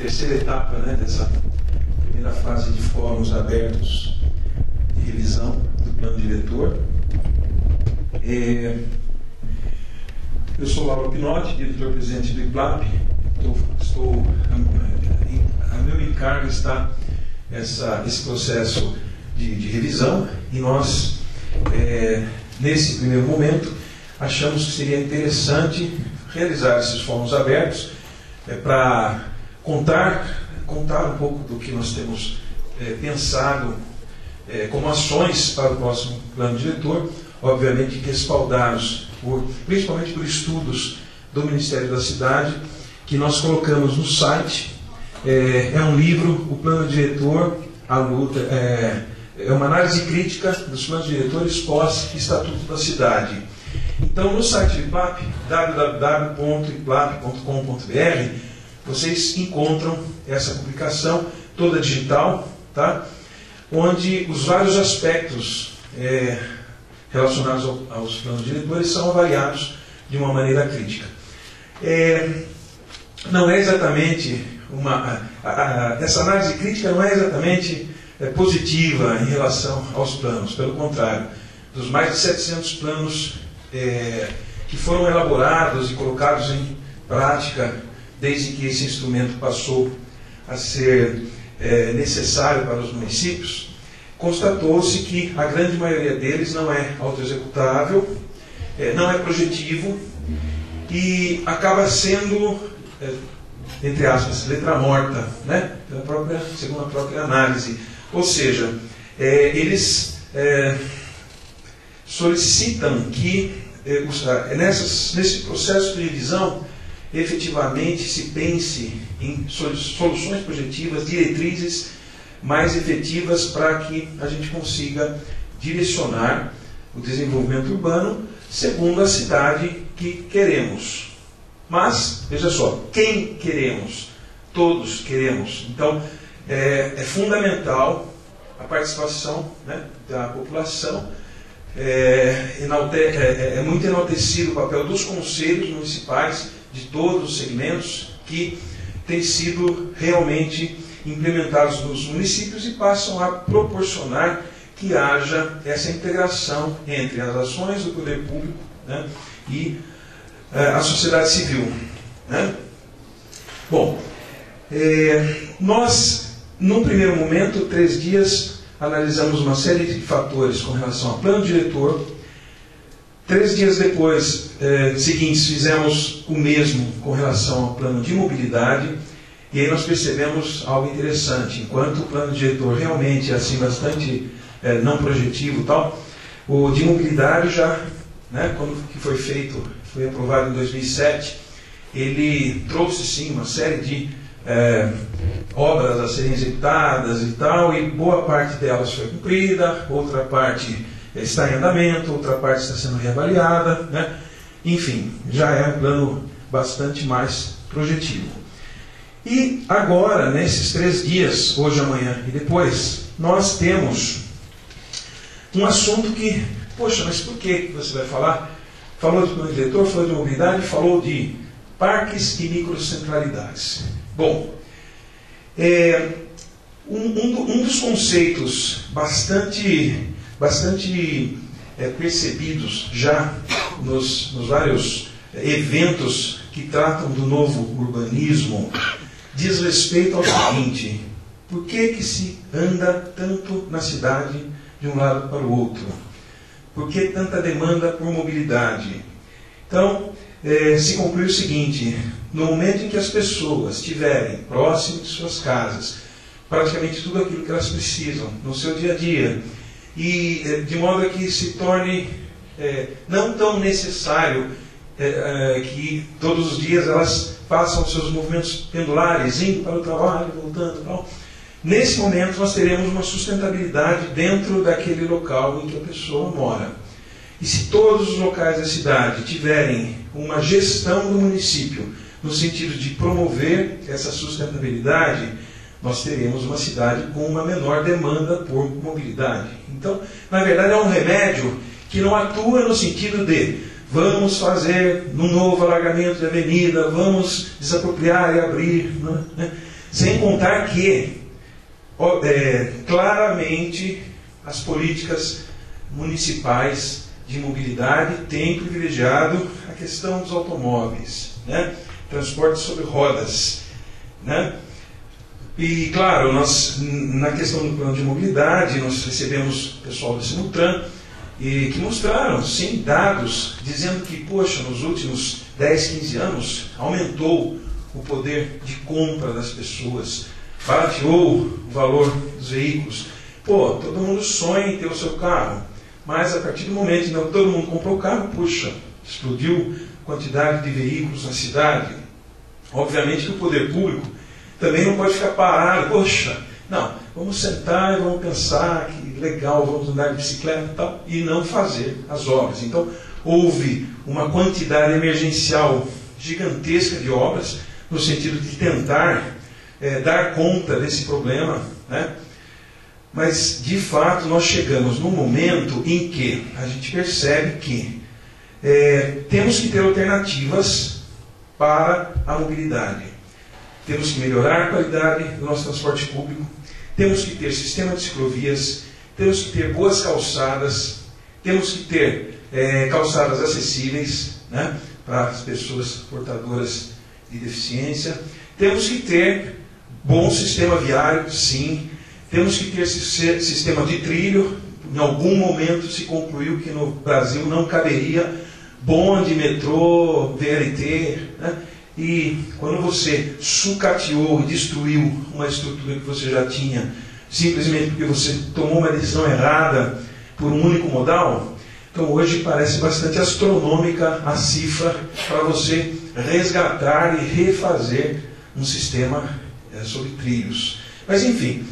terceira etapa, né, dessa primeira fase de fóruns abertos de revisão do plano diretor. Eu sou Lauro Pinotti, diretor-presidente do IPLAP. A meu encargo está esse processo de revisão, e nós, nesse primeiro momento, achamos que seria interessante realizar esses fóruns abertos para contar um pouco do que nós temos pensado como ações para o próximo plano diretor, obviamente respaldados principalmente por estudos do Ministério da Cidade, que nós colocamos no site. É um livro, o Plano Diretor, a luta, é uma análise crítica dos planos diretores pós-Estatuto da Cidade. Então, no site do IPLAP, www.iplap.com.br, vocês encontram essa publicação toda digital, tá? Onde os vários aspectos relacionados aos planos diretores são avaliados de uma maneira crítica. Não é exatamente essa análise crítica não é exatamente positiva em relação aos planos, pelo contrário, dos mais de 700 planos que foram elaborados e colocados em prática desde que esse instrumento passou a ser necessário para os municípios, constatou-se que a grande maioria deles não é autoexecutável, não é projetivo e acaba sendo, entre aspas, letra morta, né? Segundo a própria análise. Ou seja, eles solicitam que, nesse processo de revisão, efetivamente se pense em soluções projetivas, diretrizes mais efetivas para que a gente consiga direcionar o desenvolvimento urbano segundo a cidade que queremos. Mas, veja só, quem queremos? Todos queremos. Então, é fundamental a participação, né, da população. É muito enaltecido o papel dos conselhos municipais de todos os segmentos que têm sido realmente implementados nos municípios e passam a proporcionar que haja essa integração entre as ações do poder público, né, e a sociedade civil, né? Bom, nós, num primeiro momento, 3 dias, analisamos uma série de fatores com relação ao plano diretor. 3 dias depois, seguintes, fizemos o mesmo com relação ao plano de mobilidade. E aí nós percebemos algo interessante. Enquanto o plano diretor realmente é assim bastante não projetivo e tal, o de mobilidade já, né, quando que foi aprovado em 2007, ele trouxe sim uma série de obras a serem executadas e tal, e boa parte delas foi cumprida, outra parte está em andamento, outra parte está sendo reavaliada, né? Enfim, já é um plano bastante mais projetivo. E agora, nesses 3 dias, hoje, amanhã e depois, nós temos um assunto que, poxa, mas por que você vai falar? Falou de plano diretor, falou de mobilidade, falou de parques e microcentralidades. Bom, um dos conceitos bastante percebidos já nos vários eventos que tratam do novo urbanismo diz respeito ao seguinte: por que se anda tanto na cidade de um lado para o outro? Por que tanta demanda por mobilidade? Então, se conclui o seguinte: no momento em que as pessoas tiverem próximo de suas casas praticamente tudo aquilo que elas precisam no seu dia a dia, e de modo que se torne não tão necessário que todos os dias elas façam seus movimentos pendulares, indo para o trabalho, voltando, tal. Nesse momento nós teremos uma sustentabilidade dentro daquele local em que a pessoa mora. E se todos os locais da cidade tiverem uma gestão do município no sentido de promover essa sustentabilidade, nós teremos uma cidade com uma menor demanda por mobilidade. Então, na verdade, é um remédio que não atua no sentido de vamos fazer um novo alargamento de avenida, vamos desapropriar e abrir, né? Sem contar que, claramente, as políticas municipais de mobilidade têm privilegiado a questão dos automóveis, né? Transporte sobre rodas, né? E, claro, nós, na questão do plano de mobilidade, nós recebemos pessoal do Sinutran, e que mostraram, sim, dados, dizendo que, poxa, nos últimos 10, 15 anos, aumentou o poder de compra das pessoas, barateou o valor dos veículos. Pô, todo mundo sonha em ter o seu carro, mas a partir do momento em que todo mundo comprou o carro, puxa, explodiu a quantidade de veículos na cidade. Obviamente que o poder público também não pode ficar parado, poxa, não, vamos sentar e vamos pensar que legal, vamos andar de bicicleta e tal, e não fazer as obras. Então, houve uma quantidade emergencial gigantesca de obras, no sentido de tentar dar conta desse problema, né? Mas, de fato, nós chegamos num momento em que a gente percebe que temos que ter alternativas para a mobilidade. Temos que melhorar a qualidade do nosso transporte público, temos que ter sistema de ciclovias, temos que ter boas calçadas, temos que ter calçadas acessíveis, né, para as pessoas portadoras de deficiência, temos que ter bom sistema viário, sim, temos que ter sistema de trilho. Em algum momento se concluiu que no Brasil não caberia bonde, metrô, VLT, né? E quando você sucateou e destruiu uma estrutura que você já tinha, simplesmente porque você tomou uma decisão errada por um único modal, então hoje parece bastante astronômica a cifra para você resgatar e refazer um sistema sobre trilhos. Mas enfim,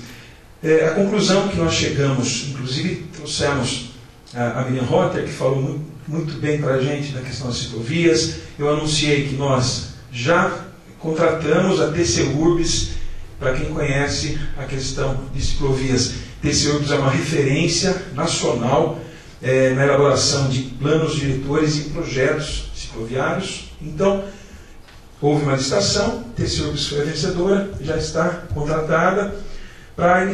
a conclusão que nós chegamos, inclusive trouxemos a Miriam Rotter, que falou muito bem para a gente da questão das ciclovias. Eu anunciei que nós já contratamos a TC Urbis. Para quem conhece a questão de ciclovias, TC Urbis é uma referência nacional na elaboração de planos diretores e projetos cicloviários. Então, houve uma licitação, TC Urbis foi a vencedora, já está contratada para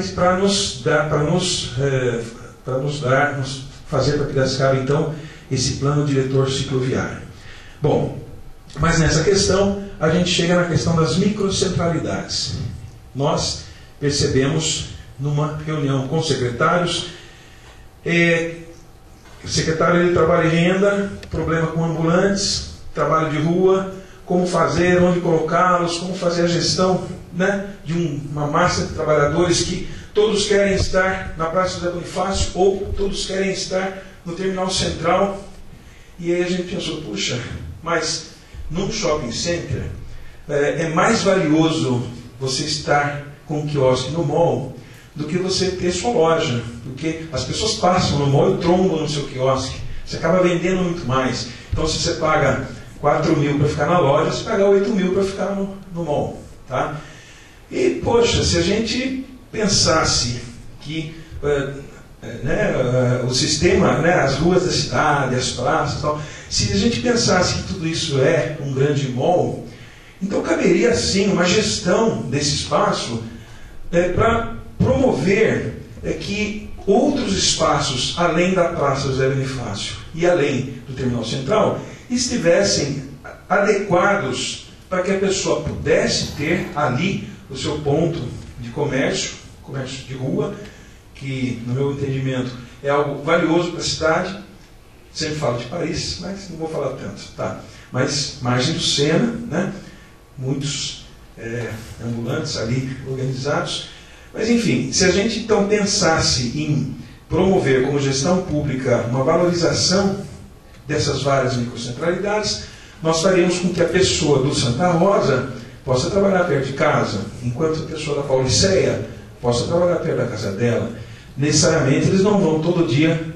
fazer para Piracicaba, então, esse plano diretor cicloviário. Bom, mas nessa questão, a gente chega na questão das microcentralidades. Nós percebemos, numa reunião com secretários, o secretário ele trabalha em renda, problema com ambulantes, trabalho de rua, como fazer, onde colocá-los, como fazer a gestão, né, de uma massa de trabalhadores que todos querem estar na Praça José Bonifácio ou todos querem estar no Terminal Central. E aí a gente pensou, puxa, mas num shopping center é mais valioso você estar com um quiosque no mall do que você ter sua loja, porque as pessoas passam no mall e trombam no seu quiosque, você acaba vendendo muito mais. Então, se você paga 4 mil para ficar na loja, você paga 8 mil para ficar no mall, tá? E, poxa, se a gente pensasse que o sistema, né, as ruas da cidade, as praças, tal, se a gente pensasse que tudo isso é um grande mall, então caberia sim uma gestão desse espaço para promover que outros espaços, além da Praça José Bonifácio e além do Terminal Central, estivessem adequados para que a pessoa pudesse ter ali o seu ponto de comércio de rua, que, no meu entendimento, é algo valioso para a cidade. Sempre falo de Paris, mas não vou falar tanto, tá? Mas margem do Sena, né? Muitos ambulantes ali organizados. Mas, enfim, se a gente então pensasse em promover como gestão pública uma valorização dessas várias microcentralidades, nós faríamos com que a pessoa do Santa Rosa possa trabalhar perto de casa, enquanto a pessoa da Pauliceia possa trabalhar perto da casa dela. Necessariamente eles não vão todo dia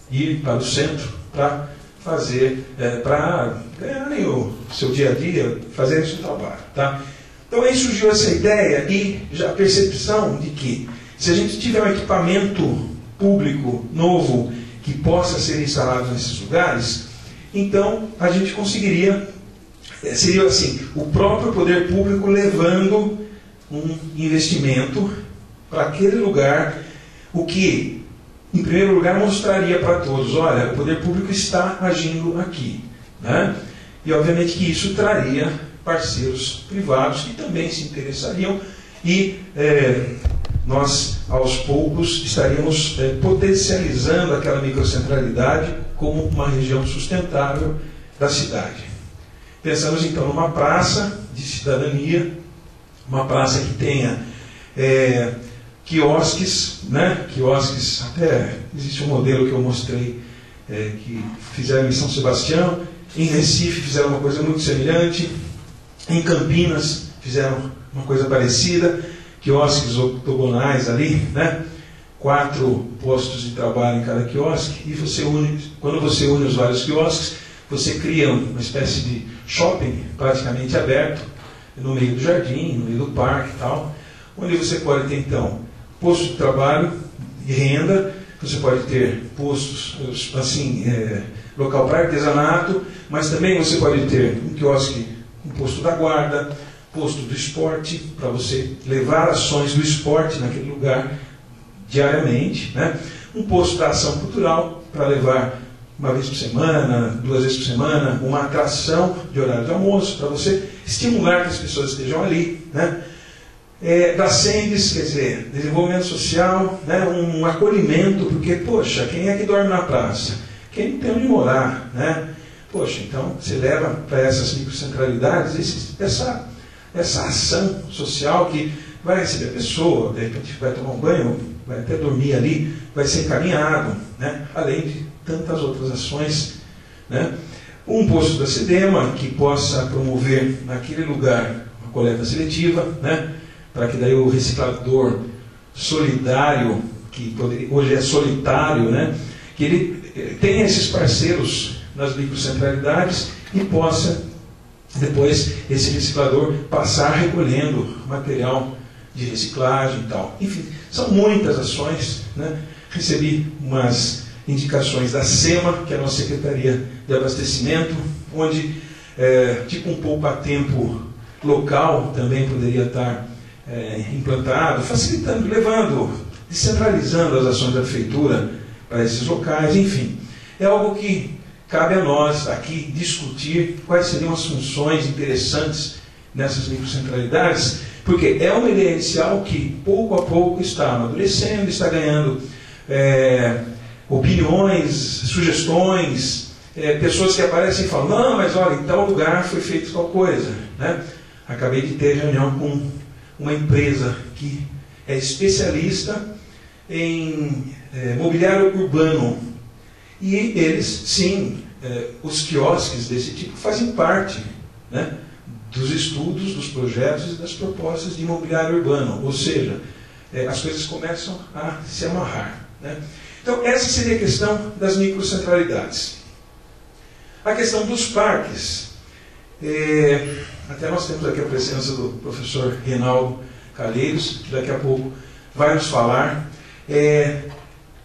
ir para o centro para fazer, para ganharem o seu dia a dia, fazerem o seu trabalho, tá? Então aí surgiu essa ideia e já a percepção de que se a gente tiver um equipamento público novo que possa ser instalado nesses lugares, então a gente conseguiria, seria assim, o próprio poder público levando um investimento para aquele lugar, o que, em primeiro lugar, mostraria para todos, olha, o poder público está agindo aqui, né? E obviamente que isso traria parceiros privados que também se interessariam e nós, aos poucos, estaríamos potencializando aquela microcentralidade como uma região sustentável da cidade. Pensamos então numa praça de cidadania, uma praça que tenha quiosques, né? Quiosques, até existe um modelo que eu mostrei que fizeram em São Sebastião, em Recife fizeram uma coisa muito semelhante, em Campinas fizeram uma coisa parecida, quiosques octogonais ali, né? 4 postos de trabalho em cada quiosque, e quando você une os vários quiosques, você cria uma espécie de shopping praticamente aberto, no meio do jardim, no meio do parque e tal, onde você pode ter então posto de trabalho e renda, você pode ter postos, assim, local para artesanato, mas também você pode ter um quiosque, um posto da guarda, posto do esporte, para você levar ações do esporte naquele lugar diariamente, né? Um posto da ação cultural, para levar uma vez por semana, 2 vezes por semana, uma atração de horário de almoço, para você estimular que as pessoas estejam ali, né? Da SENDES, quer dizer, desenvolvimento social, né? Um acolhimento, porque, poxa, quem é que dorme na praça? Quem não tem onde morar, né? Poxa, então você leva para essas microcentralidades essa ação social que vai receber a pessoa, de repente vai tomar um banho, vai até dormir ali, vai ser encaminhado, né? Além de tantas outras ações, né? Um posto da SEDEMA que possa promover naquele lugar uma coleta seletiva, né? Para que daí o reciclador solidário, que hoje é solitário, né? Que ele tenha esses parceiros nas microcentralidades e possa depois esse reciclador passar recolhendo material de reciclagem e tal. Enfim, são muitas ações, né? Recebi umas indicações da SEMA, que é a nossa Secretaria de Abastecimento, onde tipo um poupa-tempo local também poderia estar implantado, facilitando, levando, descentralizando as ações da prefeitura para esses locais, enfim. É algo que cabe a nós aqui discutir quais seriam as funções interessantes nessas microcentralidades, porque é uma ideia inicial que pouco a pouco está amadurecendo, está ganhando opiniões, sugestões, pessoas que aparecem e falam, não, mas olha, em tal lugar foi feito tal coisa, né? Acabei de ter reunião com uma empresa que é especialista em mobiliário urbano. E eles, sim, os quiosques desse tipo fazem parte, né, dos estudos, dos projetos e das propostas de imobiliário urbano. Ou seja, as coisas começam a se amarrar, né? Então, essa seria a questão das microcentralidades. A questão dos parques. Até nós temos aqui a presença do professor Reinaldo Calheiros, que daqui a pouco vai nos falar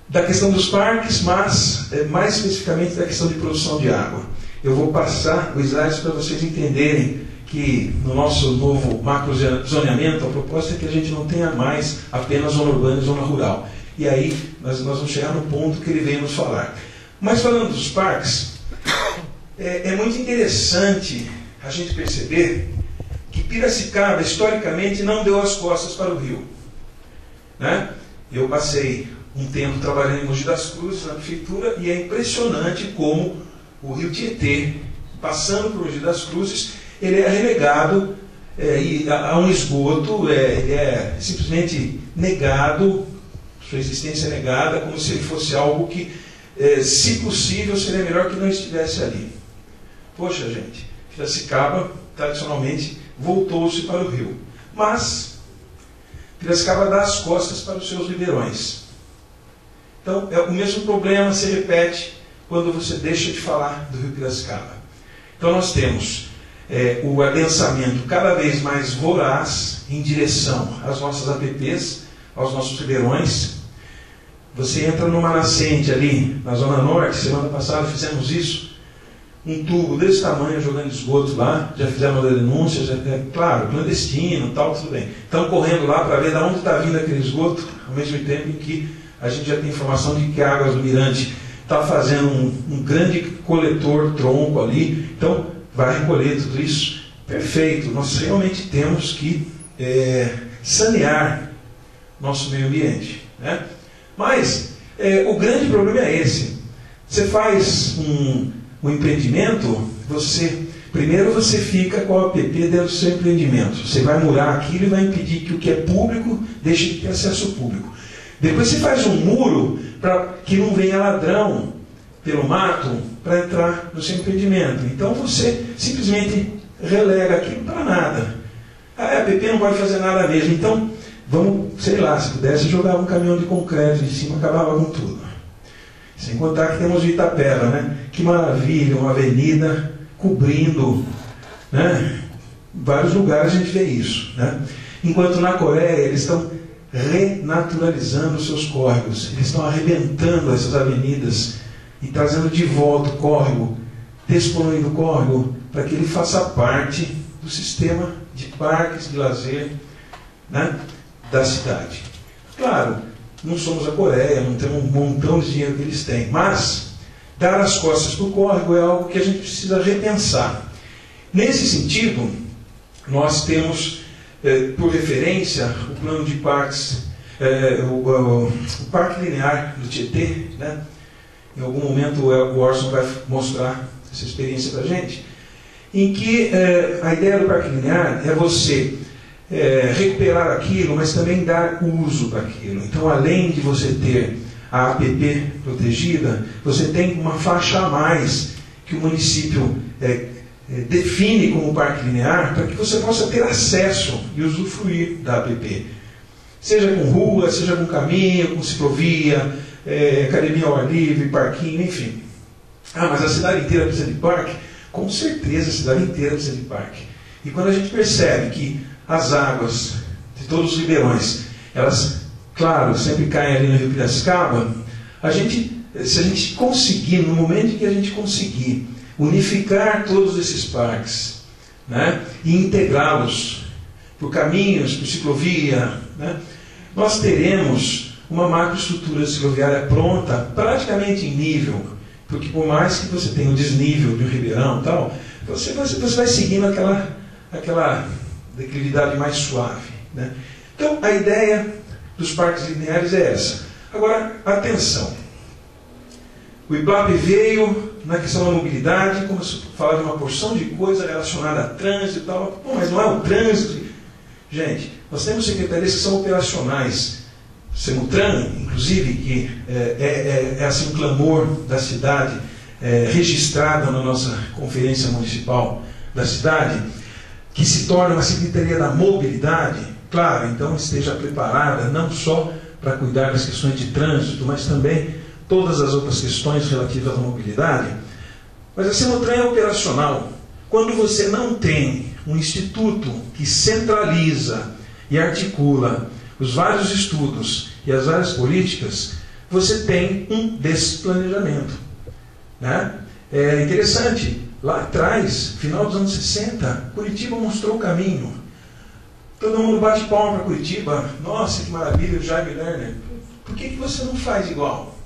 da questão dos parques, mas mais especificamente da questão de produção de água. Eu vou passar o slide para vocês entenderem que no nosso novo macrozoneamento a proposta é que a gente não tenha mais apenas zona urbana e zona rural. E aí nós vamos chegar no ponto que ele veio nos falar. Mas falando dos parques, é muito interessante a gente perceber que Piracicaba, historicamente, não deu as costas para o rio, né? Eu passei um tempo trabalhando em Mogi das Cruzes, na prefeitura, e é impressionante como o rio Tietê, passando por Mogi das Cruzes, ele é relegado a um esgoto, ele é simplesmente negado, sua existência é negada, como se ele fosse algo que, se possível, seria melhor que não estivesse ali. Poxa, gente, Piracicaba, tradicionalmente, voltou-se para o rio. Mas Piracicaba dá as costas para os seus ribeirões. Então, o mesmo problema se repete quando você deixa de falar do rio Piracicaba. Então, nós temos o adensamento cada vez mais voraz em direção às nossas APPs, aos nossos ribeirões. Você entra numa nascente ali, na Zona Norte, semana passada fizemos isso, um tubo desse tamanho jogando esgoto lá, já fizeram uma denúncia, já, claro, clandestino, tal, tudo bem. Estão correndo lá para ver de onde está vindo aquele esgoto, ao mesmo tempo em que a gente já tem informação de que a Águas do Mirante está fazendo um grande coletor tronco ali, então vai recolher tudo isso. Perfeito, nós realmente temos que sanear nosso meio ambiente, né? Mas o grande problema é esse. Você faz um empreendimento, primeiro você fica com a APP dentro do seu empreendimento. Você vai murar aquilo e vai impedir que o que é público deixe de ter acesso público. Depois você faz um muro para que não venha ladrão pelo mato para entrar no seu empreendimento. Então você simplesmente relega aquilo para nada. A APP não pode fazer nada mesmo. Então, vamos, sei lá, se pudesse jogar um caminhão de concreto em cima, acabava com tudo. Sem contar que temos o Itapeva, né? Que maravilha, uma avenida cobrindo, né? Em vários lugares a gente vê isso, né? Enquanto na Coreia eles estão renaturalizando os seus córregos, eles estão arrebentando essas avenidas e trazendo de volta o córrego, despoluindo o córrego, para que ele faça parte do sistema de parques de lazer, né, da cidade. Claro, não somos a Coreia, não temos um montão de dinheiro que eles têm, mas dar as costas para o córrego é algo que a gente precisa repensar. Nesse sentido, nós temos, por referência, o plano de parques, o Parque Linear do Tietê, né? Em algum momento o Orson vai mostrar essa experiência para a gente, em que a ideia do Parque Linear é você recuperar aquilo, mas também dar uso para aquilo. Então, além de você ter a APP protegida, você tem uma faixa a mais que o município define como Parque Linear para que você possa ter acesso e usufruir da APP. Seja com rua, seja com caminho, com ciclovia, academia ao ar livre, parquinho, enfim. Ah, mas a cidade inteira precisa de parque? Com certeza a cidade inteira precisa de parque. E quando a gente percebe que as águas de todos os ribeirões, elas, claro, sempre caem ali no Rio Piracicaba, se a gente conseguir, no momento em que a gente conseguir unificar todos esses parques, né, e integrá-los por caminhos, por ciclovia, né, nós teremos uma macroestrutura cicloviária pronta, praticamente em nível, porque por mais que você tenha um desnível de um ribeirão e tal, você vai seguindo aquela declividade mais suave, né? Então, a ideia dos parques lineares é essa. Agora, atenção. O IPLAP veio na questão da mobilidade, começou a falar de uma porção de coisa relacionada a trânsito e tal. Pô, mas não é o trânsito. Gente, nós temos secretarias que são operacionais. Semutran, inclusive, que é assim, um clamor da cidade, registrado na nossa conferência municipal da cidade, que se torna uma Secretaria da Mobilidade, claro, então esteja preparada não só para cuidar das questões de trânsito, mas também todas as outras questões relativas à mobilidade. Mas a Semutran é operacional. Quando você não tem um instituto que centraliza e articula os vários estudos e as várias políticas, você tem um desplanejamento, né? É interessante, lá atrás, final dos anos 60, Curitiba mostrou o caminho. Todo mundo bate palma para Curitiba. Nossa, que maravilha, o Jaime Lerner. Por que você não faz igual?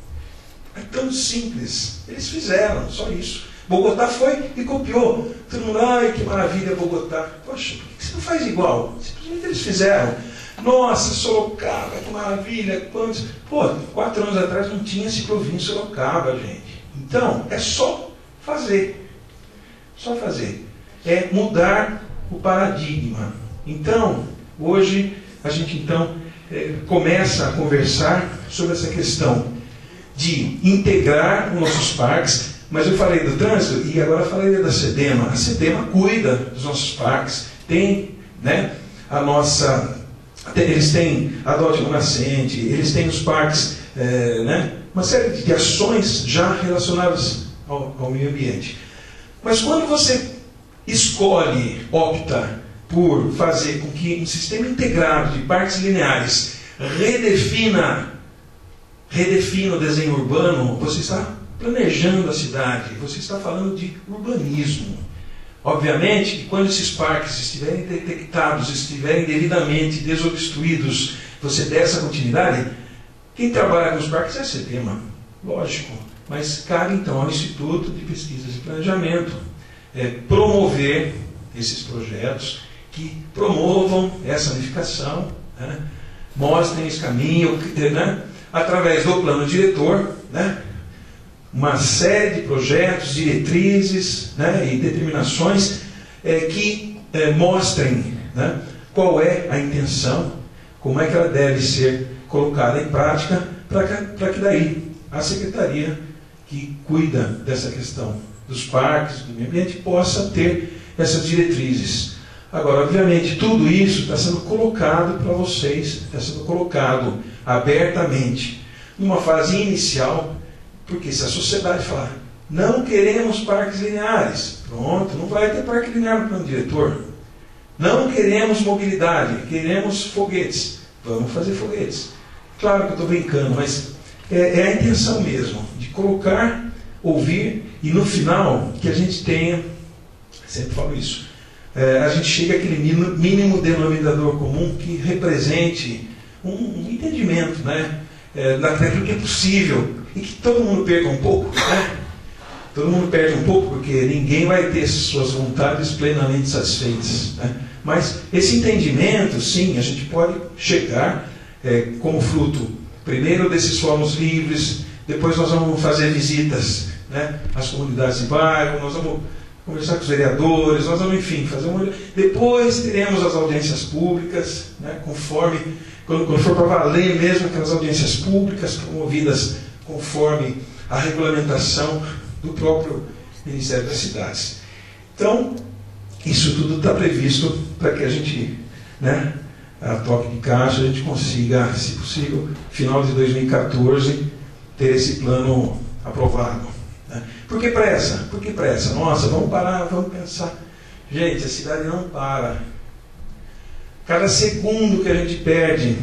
É tão simples. Eles fizeram, só isso. Bogotá foi e copiou. Todo mundo, ai, que maravilha, Bogotá. Poxa, por que você não faz igual? Simplesmente eles fizeram. Nossa, Sorocaba, que maravilha. Quantos... Pô, 4 anos atrás não tinha ciclovia em Sorocaba, gente. Então, é só fazer. Só fazer. É mudar o paradigma. Então, hoje, a gente começa a conversar sobre essa questão de integrar os nossos parques. Mas eu falei do trânsito e agora falei da SEDEMA. A SEDEMA cuida dos nossos parques. Tem, né, eles têm a Adote Nascente, eles têm os parques, né, uma série de ações já relacionadas ao meio ambiente. Mas quando você opta por fazer com que um sistema integrado de parques lineares redefina o desenho urbano, você está planejando a cidade, você está falando de urbanismo. Obviamente que quando esses parques estiverem detectados, estiverem devidamente desobstruídos, você der essa continuidade, quem trabalha com os parques é a CETEMA, lógico, mas cabe então ao Instituto de Pesquisas e Planejamento promover esses projetos que promovam essa unificação, né? Mostrem esse caminho, né? Através do plano diretor, né? Uma série de projetos, diretrizes, né? E determinações que mostrem, né? Qual é a intenção, como é que ela deve ser colocada em prática, para que daí a secretaria que cuida dessa questão dos parques, do meio ambiente, possa ter essas diretrizes. Agora, obviamente, tudo isso está sendo colocado para vocês, está sendo colocado abertamente, numa fase inicial, porque se a sociedade falar, não queremos parques lineares, pronto, não vai ter parque linear no plano diretor. Não queremos mobilidade, queremos foguetes, vamos fazer foguetes. Claro que eu estou brincando, mas é a intenção mesmo, de colocar, ouvir, e no final, que a gente tenha, sempre falo isso, a gente chega àquele mínimo denominador comum que represente um entendimento, né, daquilo que é possível, e que todo mundo perca um pouco, né? Todo mundo perde um pouco, porque ninguém vai ter suas vontades plenamente satisfeitas, né? Mas esse entendimento, sim, a gente pode chegar como fruto, primeiro desses fóruns livres, depois nós vamos fazer visitas, né, às comunidades de bairro, nós vamos conversar com os vereadores, nós vamos, enfim, fazer uma... Depois teremos as audiências públicas, né, conforme, quando for para valer mesmo, aquelas audiências públicas promovidas conforme a regulamentação do próprio Ministério das Cidades. Então, isso tudo está previsto para que a gente, né, a toque de caixa, a gente consiga, se possível, final de 2014, ter esse plano aprovado. Né? Por que pressa? Por que pressa? Nossa, vamos parar, vamos pensar. Gente, a cidade não para. Cada segundo que a gente perde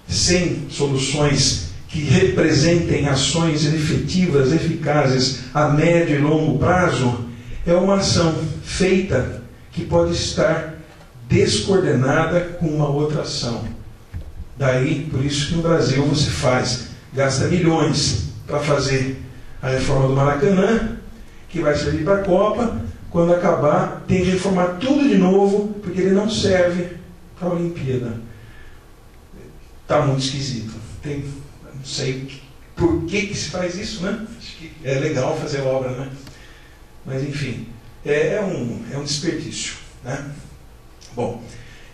sem soluções que representem ações efetivas, eficazes a médio e longo prazo, é uma ação feita que pode estar descoordenada com uma outra ação. Daí, por isso que no Brasil você gasta milhões para fazer a reforma do Maracanã, que vai servir para a Copa, quando acabar tem que reformar tudo de novo, porque ele não serve para a Olimpíada. Está muito esquisito. Não sei por que se faz isso, né? Acho que é legal fazer obra, né? Mas enfim, é um desperdício, né? Bom,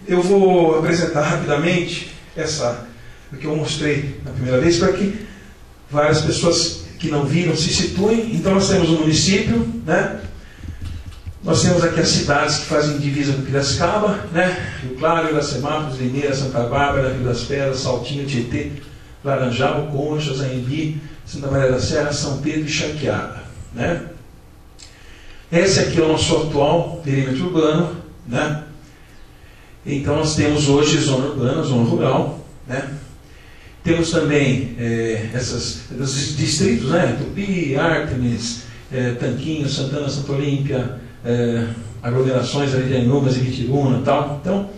eu vou apresentar rapidamente o que eu mostrei na primeira vez, para que várias pessoas que não viram se situem. Então nós temos o município, né? Nós temos aqui as cidades que fazem divisa com Piracicaba, né? Rio Claro, Iracemápolis, Limeira, Santa Bárbara, Rio das Pedras, Saltinho, Tietê, Laranjal, Conchas, Anhembi, Santa Maria da Serra, São Pedro e Charqueada, né? Esse aqui é o nosso atual perímetro urbano, né? Então nós temos hoje zona urbana, zona rural, né? Temos também esses distritos, né? Tupi, Ártemis, Tanquinho, Santana, Santa Olímpia, aglomerações ali de Anumas e Vitiruna e tal. Então,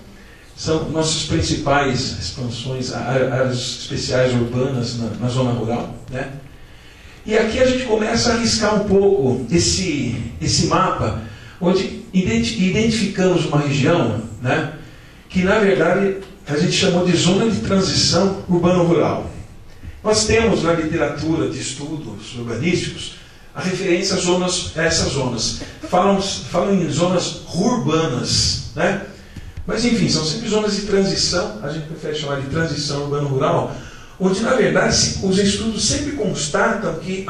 são nossas principais expansões, áreas especiais urbanas na zona rural, né? E aqui a gente começa a arriscar um pouco esse mapa, onde identificamos uma região, né, que na verdade a gente chamou de zona de transição urbano-rural. Nós temos na literatura de estudos urbanísticos a referência a essas zonas. Falam em zonas urbanas, né? Mas enfim, são sempre zonas de transição, a gente prefere chamar de transição urbano-rural, onde na verdade os estudos sempre constatam que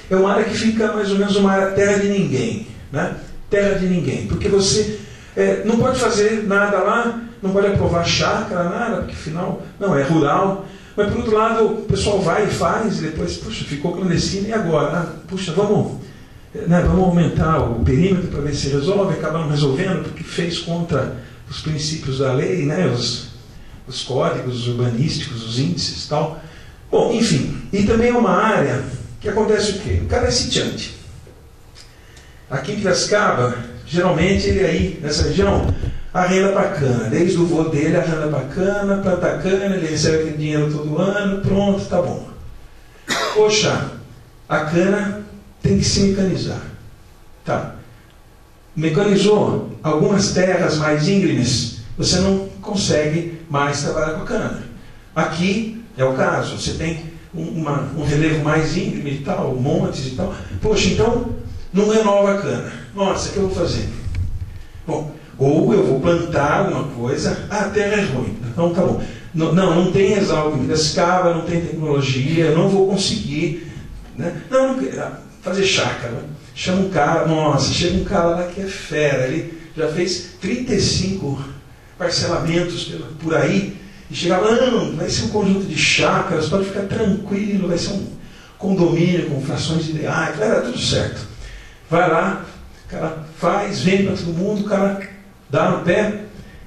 é uma área que fica mais ou menos uma área terra de ninguém, né? Terra de ninguém, porque você não pode fazer nada lá, não pode aprovar chácara, nada, porque afinal não é rural. Mas por outro lado, o pessoal vai e faz, e depois, puxa, ficou clandestino, e agora? Puxa, vamos aumentar o perímetro para ver se resolve, acabamos resolvendo, porque fez contra os princípios da lei, né, os códigos urbanísticos, os índices e tal. Bom, enfim, e também é uma área que acontece o quê? O cara é sitiante. Aqui em Piracicaba, geralmente ele aí, nessa região, arrenda para cana. Desde o vô dele arrenda para cana, planta cana, ele recebe aquele dinheiro todo ano, pronto, tá bom. Poxa, a cana tem que se mecanizar. Tá. Mecanizou algumas terras mais íngremes, você não consegue mais trabalhar com a cana. Aqui é o caso, você tem um relevo mais íngreme e tal, montes e tal. Poxa, então não renova a cana. Nossa, o que eu vou fazer? Bom, ou eu vou plantar alguma coisa, a terra é ruim, então tá bom. Não tem Exalc em Piracicaba, não tem tecnologia, eu não vou conseguir, né? Não fazer chácara. Chama um cara, nossa, chega um cara lá que é fera, ele já fez 35 parcelamentos por aí, e chega lá, não, vai ser um conjunto de chácaras, pode ficar tranquilo, vai ser um condomínio com frações ideais, vai dar tudo certo. Vai lá, o cara faz, vende para todo mundo, o cara dá no pé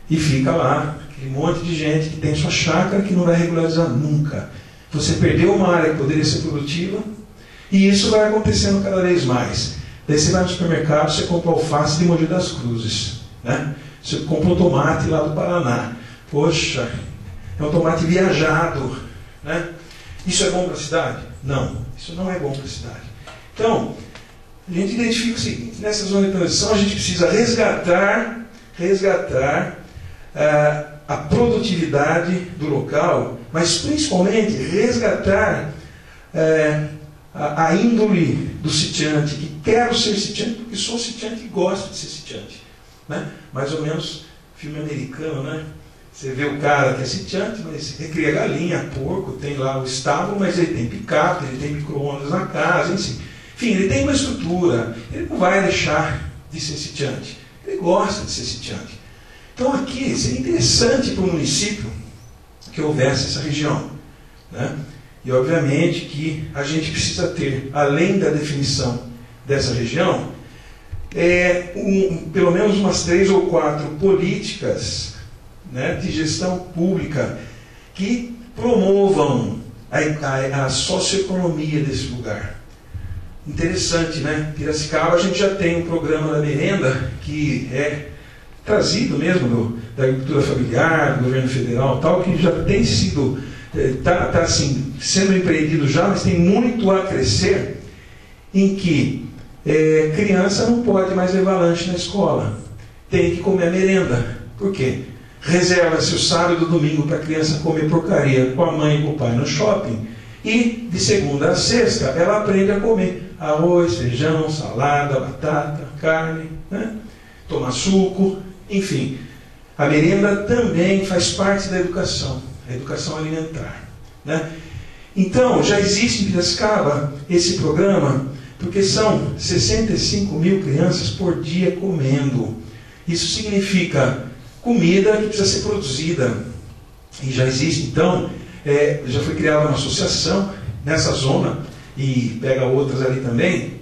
e fica lá, aquele monte de gente que tem sua chácara que não vai regularizar nunca. Você perdeu uma área que poderia ser produtiva, e isso vai acontecendo cada vez mais. Daí você vai no supermercado, você compra alface de Mogi das Cruzes, né? Você compra um tomate lá do Paraná. Poxa, é um tomate viajado, né? Isso é bom para a cidade? Não, isso não é bom para a cidade. Então, a gente identifica o seguinte: nessa zona de transição a gente precisa resgatar a produtividade do local, mas principalmente resgatar a índole do sitiante, que quero ser sitiante porque sou sitiante e gosto de ser sitiante, né? Mais ou menos filme americano, né? Você vê o cara que é sitiante, mas ele cria galinha, porco, tem lá o estábulo, mas ele tem picape, ele tem micro-ondas na casa, enfim, ele tem uma estrutura, ele não vai deixar de ser sitiante, ele gosta de ser sitiante. Então aqui seria interessante para o município que houvesse essa região, né? E obviamente que a gente precisa ter, além da definição dessa região, pelo menos umas 3 ou 4 políticas, né, de gestão pública que promovam a socioeconomia desse lugar. Interessante, né? Piracicaba, a gente já tem um programa da merenda que é trazido mesmo da agricultura familiar, do governo federal, tal, que já tem sido está assim, sendo empreendido já, mas tem muito a crescer, em que criança não pode mais levar lanche na escola, tem que comer merenda. Por quê? Reserva-se o sábado e o domingo para a criança comer porcaria com a mãe e com o pai no shopping, e de segunda a sexta ela aprende a comer arroz, feijão, salada, batata, carne, né? Tomar suco, enfim. A merenda também faz parte da educação, a educação alimentar, né? Então, já existe em Piracicaba esse programa, porque são 65 mil crianças por dia comendo. Isso significa comida que precisa ser produzida. E já existe, então, já foi criada uma associação nessa zona, e pega outras ali também,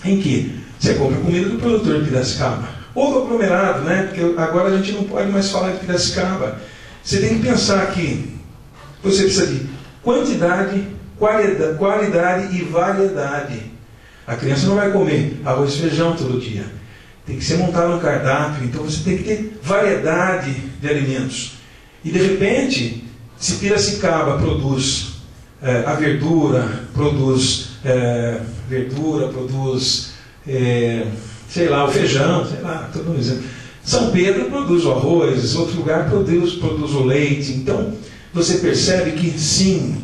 em que você compra comida do produtor de Piracicaba, ou do aglomerado, né? Porque agora a gente não pode mais falar de Piracicaba. Você tem que pensar que você precisa de quantidade, qualidade e variedade. A criança não vai comer arroz e feijão todo dia. Tem que ser montado no cardápio, então você tem que ter variedade de alimentos. E de repente, se Piracicaba produz a verdura, produz sei lá, o feijão, sei lá, estou dando um exemplo. São Pedro produz o arroz, outro lugar produz o leite. Então, você percebe que sim,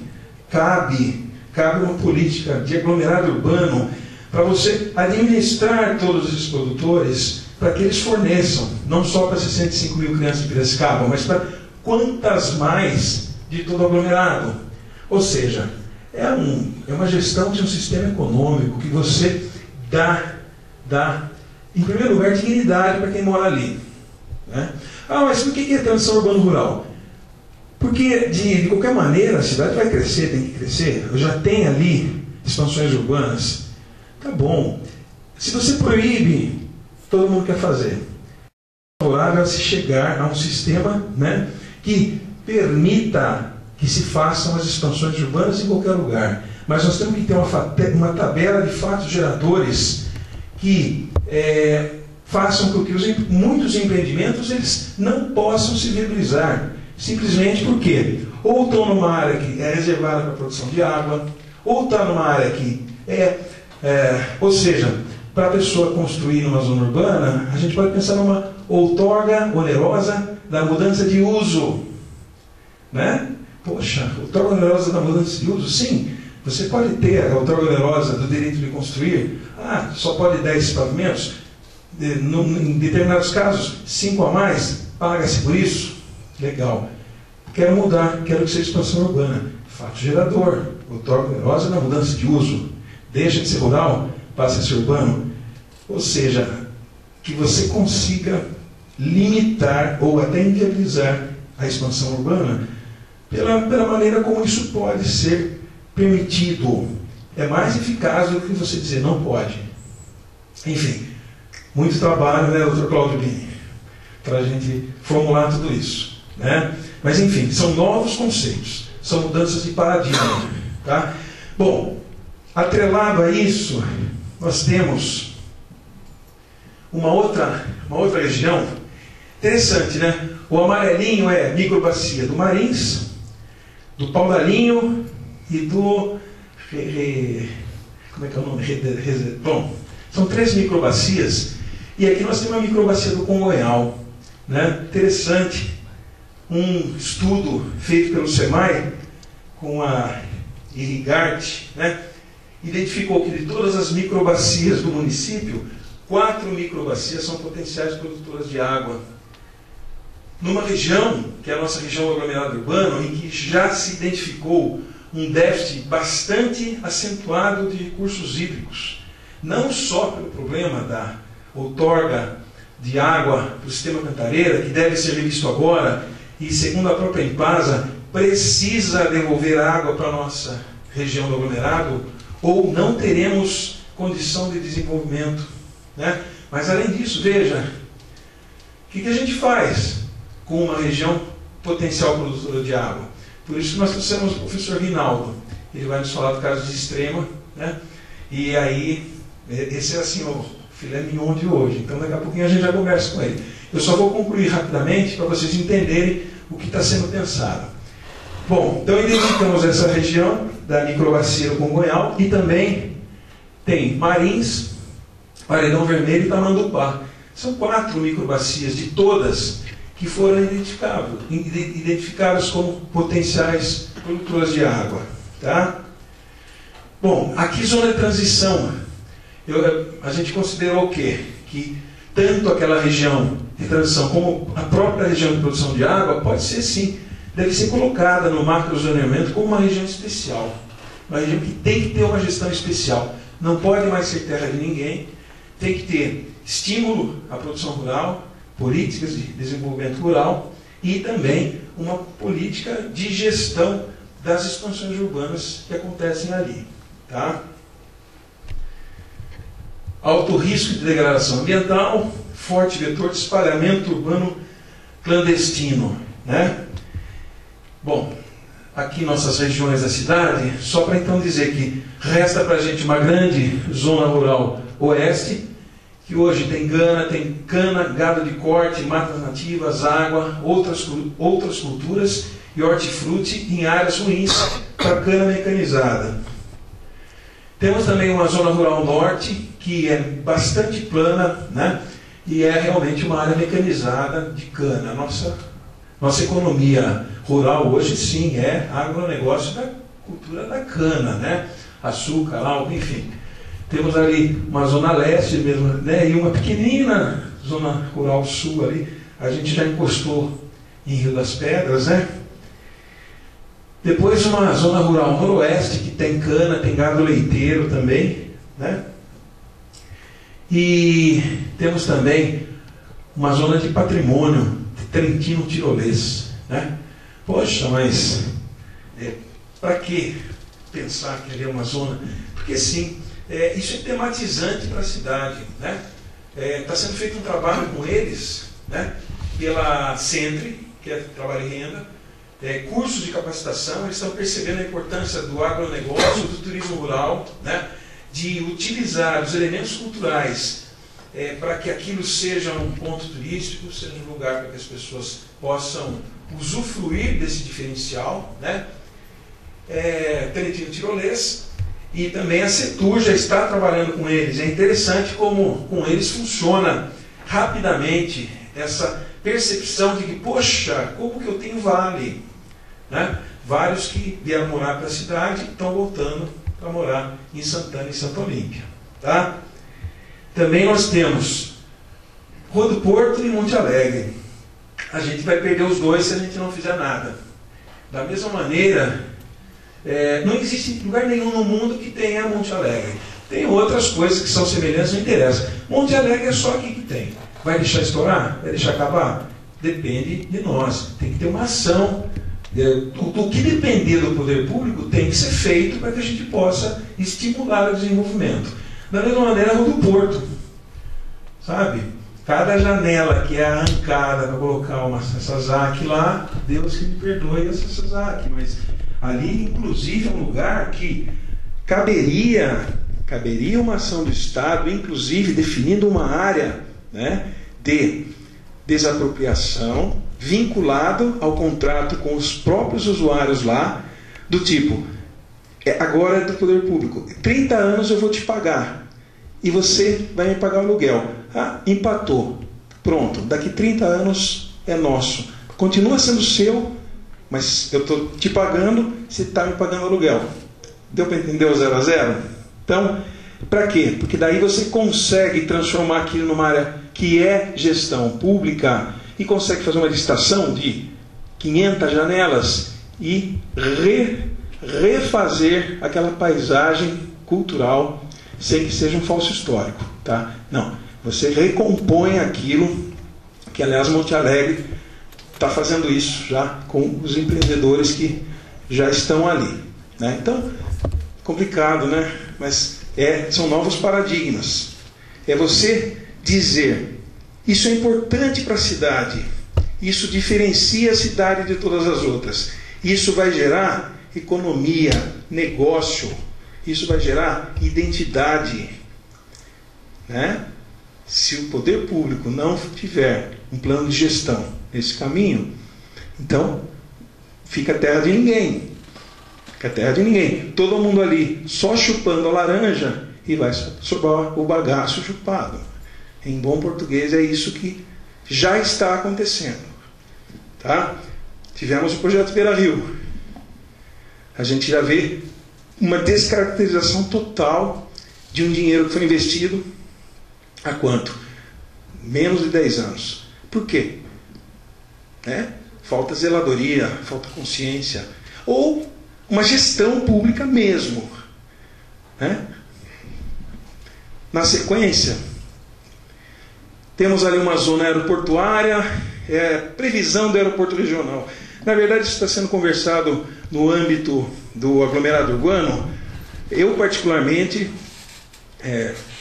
cabe uma política de aglomerado urbano para você administrar todos esses produtores, para que eles forneçam, não só para 65 mil crianças de Piracicaba, mas para quantas mais de todo o aglomerado. Ou seja, é uma gestão de um sistema econômico que você dá, em primeiro lugar, dignidade para quem mora ali, né? Mas por que é transição urbano-rural? Porque, de qualquer maneira, a cidade vai crescer, tem que crescer. Já tem ali expansões urbanas. Tá bom. Se você proíbe, todo mundo quer fazer. É favorável a se chegar a um sistema, né, que permita que se façam as expansões urbanas em qualquer lugar. mas nós temos que ter uma tabela de fatos geradores que façam com que muitos empreendimentos eles não possam se viabilizar, simplesmente porque ou estão numa área que é reservada para a produção de água, ou está numa área que ou seja, para a pessoa construir numa zona urbana, a gente pode pensar numa outorga onerosa da mudança de uso, né? Poxa, outorga onerosa da mudança de uso, sim, você pode ter a outorga onerosa do direito de construir, só pode 10 pavimentos, em determinados casos, 5 a mais, paga-se por isso, legal. Quero mudar, quero que seja expansão urbana, fato gerador, outorga onerosa da mudança de uso, deixa de ser rural, passa a ser urbano, ou seja, que você consiga limitar ou até inviabilizar a expansão urbana pela maneira como isso pode ser permitido. É mais eficaz do que você dizer não pode. Enfim, muito trabalho, né, doutor Cláudio Bini, para a gente formular tudo isso, né? Mas enfim, são novos conceitos, são mudanças de paradigma, tá? Bom, atrelado a isso, nós temos uma outra região interessante, né? O amarelinho é microbacia do Marins, do Paudalinho e do... como é que é o nome? Bom, são 3 microbacias. E aqui nós temos a microbacia do Congonhal, né? Interessante, um estudo feito pelo SEMAI com a Irrigarte, né? Identificou que de todas as microbacias do município, 4 microbacias são potenciais produtoras de água. Numa região, que é a nossa região aglomerado urbano, em que já se identificou um déficit bastante acentuado de recursos hídricos, não só pelo problema da outorga de água para o sistema Cantareira, que deve ser revisto agora, e segundo a própria Empasa, precisa devolver água para a nossa região do aglomerado, ou não teremos condição de desenvolvimento, né? Mas além disso, veja, o que a gente faz com uma região potencial produtora de água? Por isso que nós trouxemos o professor Rinaldo, ele vai nos falar do caso de Extrema, né? E aí, esse é assim o filé mignon de hoje, então daqui a pouquinho a gente já conversa com ele. Eu só vou concluir rapidamente para vocês entenderem o que está sendo pensado. Bom, então identificamos essa região da microbacia do Congonhal e também tem Marins, Paredão Vermelho e Tamandupá. São 4 microbacias de todas que foram identificadas como potenciais produtoras de água. Tá? Bom, aqui zona de transição. A gente considerou o quê? Que tanto aquela região de transição como a própria região de produção de água pode ser sim, deve ser colocada no macrozoneamento como uma região especial. Uma região que tem que ter uma gestão especial. Não pode mais ser terra de ninguém. Tem que ter estímulo à produção rural, políticas de desenvolvimento rural e também uma política de gestão das expansões urbanas que acontecem ali. Tá? Alto risco de degradação ambiental, forte vetor de espalhamento urbano clandestino, né? Bom, aqui nossas regiões da cidade, só para então dizer que resta para a gente uma grande zona rural oeste, que hoje tem cana, gado de corte, matas nativas, água, outras culturas e hortifruti em áreas ruins para cana mecanizada. Temos também uma zona rural norte, que é bastante plana, né? E é realmente uma área mecanizada de cana. Nossa economia rural hoje sim é agronegócio da cultura da cana, né? Açúcar, álcool, enfim. Temos ali uma zona leste mesmo, né? E uma pequenina zona rural sul ali. A gente já encostou em Rio das Pedras, né? Depois uma zona rural noroeste que tem cana, tem gado leiteiro também, né? E temos também uma zona de patrimônio de Trentino-Tirolês, né? Poxa, mas para que pensar que ali é uma zona? Porque sim, isso é tematizante para a cidade, né? Está sendo feito um trabalho com eles, né? Pela Centre, que é Trabalho e Renda, cursos de capacitação, eles estão percebendo a importância do agronegócio, do turismo rural, né, de utilizar os elementos culturais para que aquilo seja um ponto turístico, seja um lugar para que as pessoas possam usufruir desse diferencial, né? Teletinho Tirolês, e também a Setur já está trabalhando com eles. É interessante como com eles funciona rapidamente essa percepção de que, poxa, como que eu tenho vale? Né? Vários que vieram morar para a cidade estão voltando para morar em Santana e Santa Olímpia. Tá? Também nós temos Rua do Porto e Monte Alegre. A gente vai perder os dois se a gente não fizer nada. Da mesma maneira, não existe lugar nenhum no mundo que tenha Monte Alegre. Tem outras coisas que são semelhantes, não interessa. Monte Alegre é só aqui que tem. Vai deixar estourar? Vai deixar acabar? Depende de nós. Tem que ter uma ação. O que depender do poder público tem que ser feito para que a gente possa estimular o desenvolvimento. Da mesma maneira, a Rua do Porto. Sabe? Cada janela que é arrancada para colocar uma Sasaki lá, Deus que me perdoe essa Sasaki, mas ali, inclusive, é um lugar que caberia uma ação do Estado, inclusive definindo uma área, né, de desapropriação, vinculado ao contrato com os próprios usuários lá, do tipo, agora é do poder público, 30 anos eu vou te pagar, e você vai me pagar o aluguel. Ah, empatou. Pronto, daqui 30 anos é nosso. Continua sendo seu, mas eu estou te pagando, você está me pagando aluguel. Deu para entender o 0 a 0? Então, para quê? Porque daí você consegue transformar aquilo numa área que é gestão pública e consegue fazer uma licitação de 500 janelas e refazer aquela paisagem cultural sem que seja um falso histórico. Tá? Não, você recompõe aquilo que, aliás, Monte Alegre está fazendo isso já com os empreendedores que já estão ali. Né? Então, complicado, né? Mas são novos paradigmas. É você dizer, isso é importante para a cidade, isso diferencia a cidade de todas as outras, isso vai gerar economia, negócio, isso vai gerar identidade. Né? Se o poder público não tiver um plano de gestão nesse caminho, então fica a terra de ninguém. Fica a terra de ninguém. Todo mundo ali só chupando a laranja e vai sobrar o bagaço chupado. Em bom português é isso que já está acontecendo. Tá? Tivemos o projeto Beira Rio. A gente já vê uma descaracterização total de um dinheiro que foi investido há quanto? Menos de 10 anos. Por quê? Falta zeladoria, falta consciência. Ou uma gestão pública mesmo. Na sequência, temos ali uma zona aeroportuária, previsão do aeroporto regional. Na verdade, isso está sendo conversado no âmbito do aglomerado urbano. Eu, particularmente,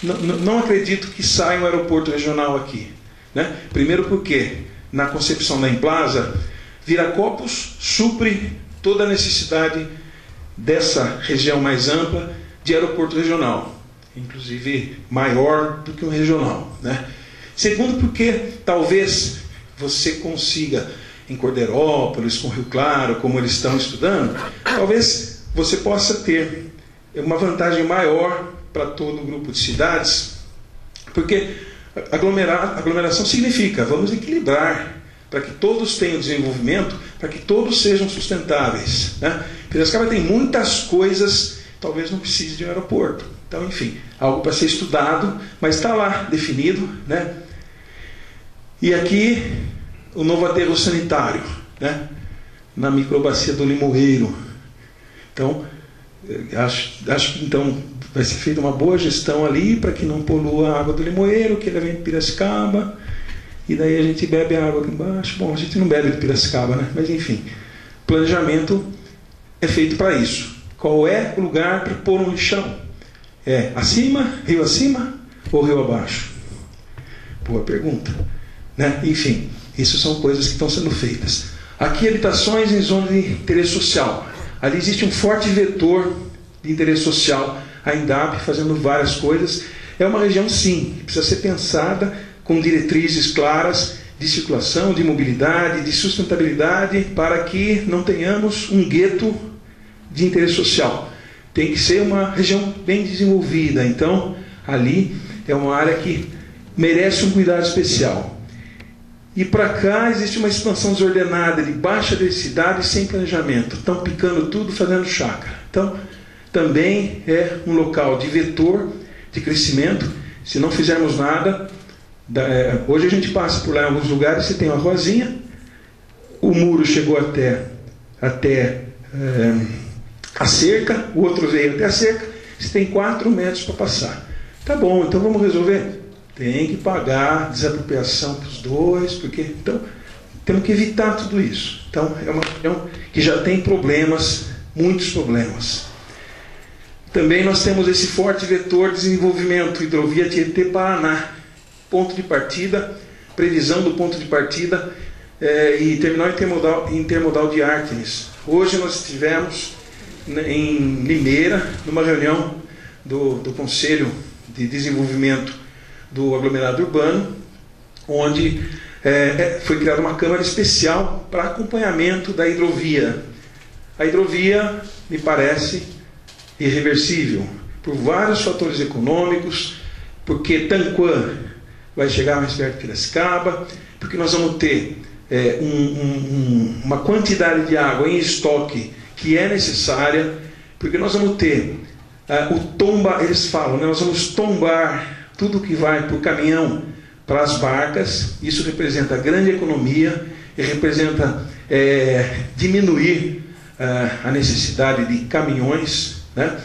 não acredito que saia um aeroporto regional aqui. Né? Primeiro porque, na concepção da Implaza, Viracopos supre toda a necessidade dessa região mais ampla de aeroporto regional, inclusive maior do que um regional. Né? Segundo porque talvez você consiga, em Cordeirópolis, com Rio Claro, como eles estão estudando, talvez você possa ter uma vantagem maior para todo o grupo de cidades, porque aglomeração significa vamos equilibrar para que todos tenham desenvolvimento, para que todos sejam sustentáveis. Né? Piracicaba tem muitas coisas, talvez não precise de um aeroporto. Então, enfim, algo para ser estudado, mas está lá definido. Né? E aqui o novo aterro sanitário, né? Na microbacia do Limoeiro. Então, acho que então vai ser feita uma boa gestão ali para que não polua a água do Limoeiro, que ela vem de Piracicaba, e daí a gente bebe a água aqui embaixo. Bom, a gente não bebe de Piracicaba, né? Mas enfim, planejamento é feito para isso. Qual é o lugar para pôr um lixão? Acima ou rio abaixo? Boa pergunta. Né? Enfim, isso são coisas que estão sendo feitas. Aqui, habitações em zona de interesse social. Ali existe um forte vetor de interesse social, a INDAP fazendo várias coisas. É uma região, sim, que precisa ser pensada com diretrizes claras de circulação, de mobilidade, de sustentabilidade, para que não tenhamos um gueto de interesse social. Tem que ser uma região bem desenvolvida. Então, ali é uma área que merece um cuidado especial. E para cá existe uma expansão desordenada, de baixa densidade e sem planejamento. Estão picando tudo, fazendo chácara. Então, também é um local de vetor de crescimento. Se não fizermos nada, hoje a gente passa por lá em alguns lugares, você tem uma ruazinha, o muro chegou até a cerca, o outro veio até a cerca, você tem 4 metros para passar. Tá bom, então vamos resolver? Tem que pagar desapropriação para os dois, porque então temos que evitar tudo isso. Então é uma região que já tem problemas, muitos problemas. Também nós temos esse forte vetor de desenvolvimento, hidrovia Tietê-Paraná, ponto de partida, previsão do ponto de partida e terminal intermodal de Artemis. Hoje nós estivemos em Limeira, numa reunião do Conselho de Desenvolvimento do aglomerado urbano, onde foi criada uma câmara especial para acompanhamento da hidrovia. A hidrovia, me parece, irreversível, por vários fatores econômicos, porque Tanquã vai chegar mais perto de Piracicaba, porque nós vamos ter uma quantidade de água em estoque que é necessária, porque nós vamos ter o tomba, eles falam, né, nós vamos tombar tudo que vai por caminhão para as barcas. Isso representa grande economia e representa diminuir a necessidade de caminhões, né?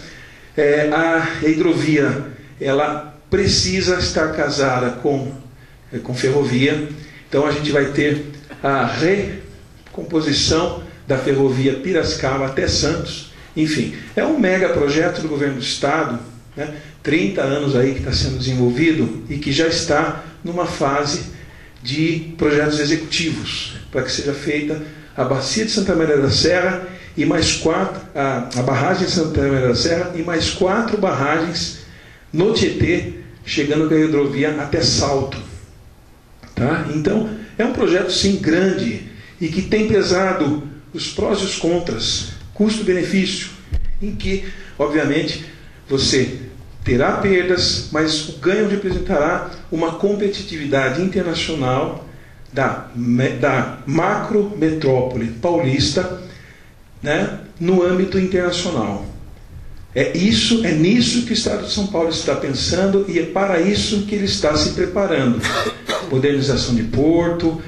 A hidrovia, ela precisa estar casada com ferrovia. Então a gente vai ter a recomposição da ferrovia Piracicaba até Santos. Enfim, é um mega projeto do governo do estado, né? 30 anos aí que está sendo desenvolvido e que já está numa fase de projetos executivos, para que seja feita a bacia de Santa Maria da Serra e mais 4, a barragem de Santa Maria da Serra e mais 4 barragens no Tietê, chegando com a hidrovia até Salto. Tá? Então, é um projeto sim grande e que tem pesado os prós e os contras, custo-benefício, em que, obviamente, você terá perdas, mas o ganho representará uma competitividade internacional da macro metrópole paulista, né, no âmbito internacional. É nisso que o Estado de São Paulo está pensando e é para isso que ele está se preparando. Modernização de porto,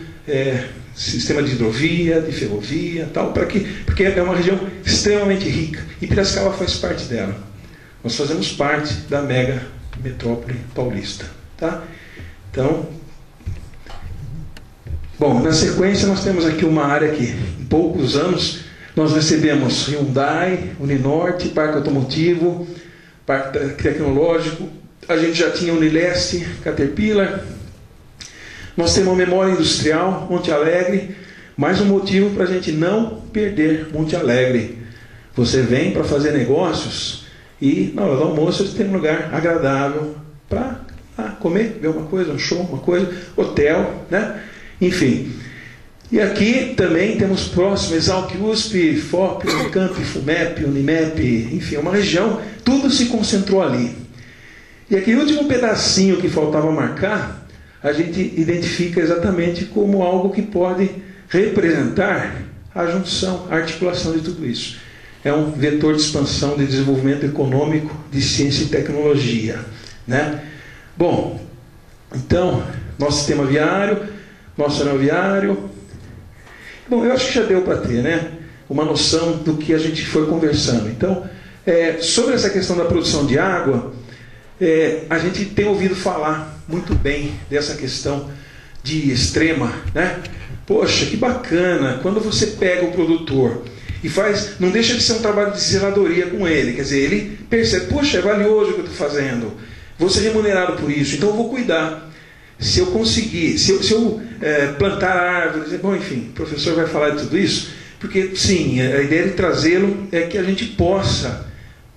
sistema de hidrovia, de ferrovia, tal, porque é uma região extremamente rica e Piracicaba faz parte dela. Nós fazemos parte da mega metrópole paulista. Tá? Então, bom, na sequência nós temos aqui uma área que, em poucos anos, nós recebemos Hyundai, Uninorte, Parque Automotivo, Parque Tecnológico, a gente já tinha Unileste, Caterpillar, nós temos uma memória industrial, Monte Alegre, mais um motivo para a gente não perder Monte Alegre. Você vem para fazer negócios e na hora do almoço você tem um lugar agradável para comer, ver uma coisa, um show, uma coisa, hotel, né? Enfim. E aqui também temos próximo Exalc USP, FOP, Unicamp, FUMEP, Unimep, enfim, uma região, tudo se concentrou ali. E aquele último pedacinho que faltava marcar, a gente identifica exatamente como algo que pode representar a junção, a articulação de tudo isso. É um vetor de expansão, de desenvolvimento econômico, de ciência e tecnologia, né? Bom, então, nosso sistema viário, nosso anel viário. Bom, eu acho que já deu para ter, né, uma noção do que a gente foi conversando. Então, sobre essa questão da produção de água, a gente tem ouvido falar muito bem dessa questão de extrema, né? Poxa, que bacana, quando você pega o produtor e faz, não deixa de ser um trabalho de zeladoria com ele, quer dizer, ele percebe, poxa, é valioso o que eu estou fazendo, vou ser remunerado por isso, então eu vou cuidar. se eu conseguir, se eu plantar árvores, bom, enfim, o professor vai falar de tudo isso, porque sim, a ideia de trazê-lo é que a gente possa,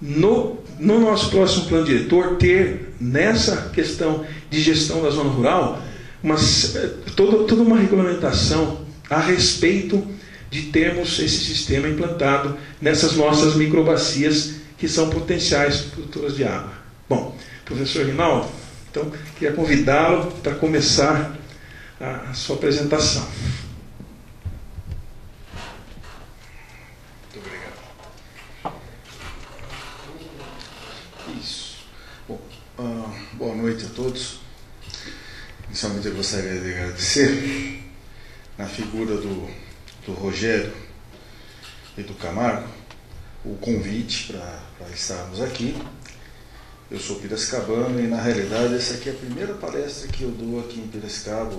no nosso próximo plano diretor, ter nessa questão de gestão da zona rural, toda uma regulamentação a respeito de termos esse sistema implantado nessas nossas microbacias que são potenciais produtoras de água. Bom, professor Rinaldo, então queria convidá-lo para começar a sua apresentação. Muito obrigado. Isso. Bom, boa noite a todos. Inicialmente eu gostaria de agradecer na figura do Rogério e do Camargo o convite para estarmos aqui. Eu sou piracicabano e, na realidade, essa aqui é a primeira palestra que eu dou aqui em Piracicaba,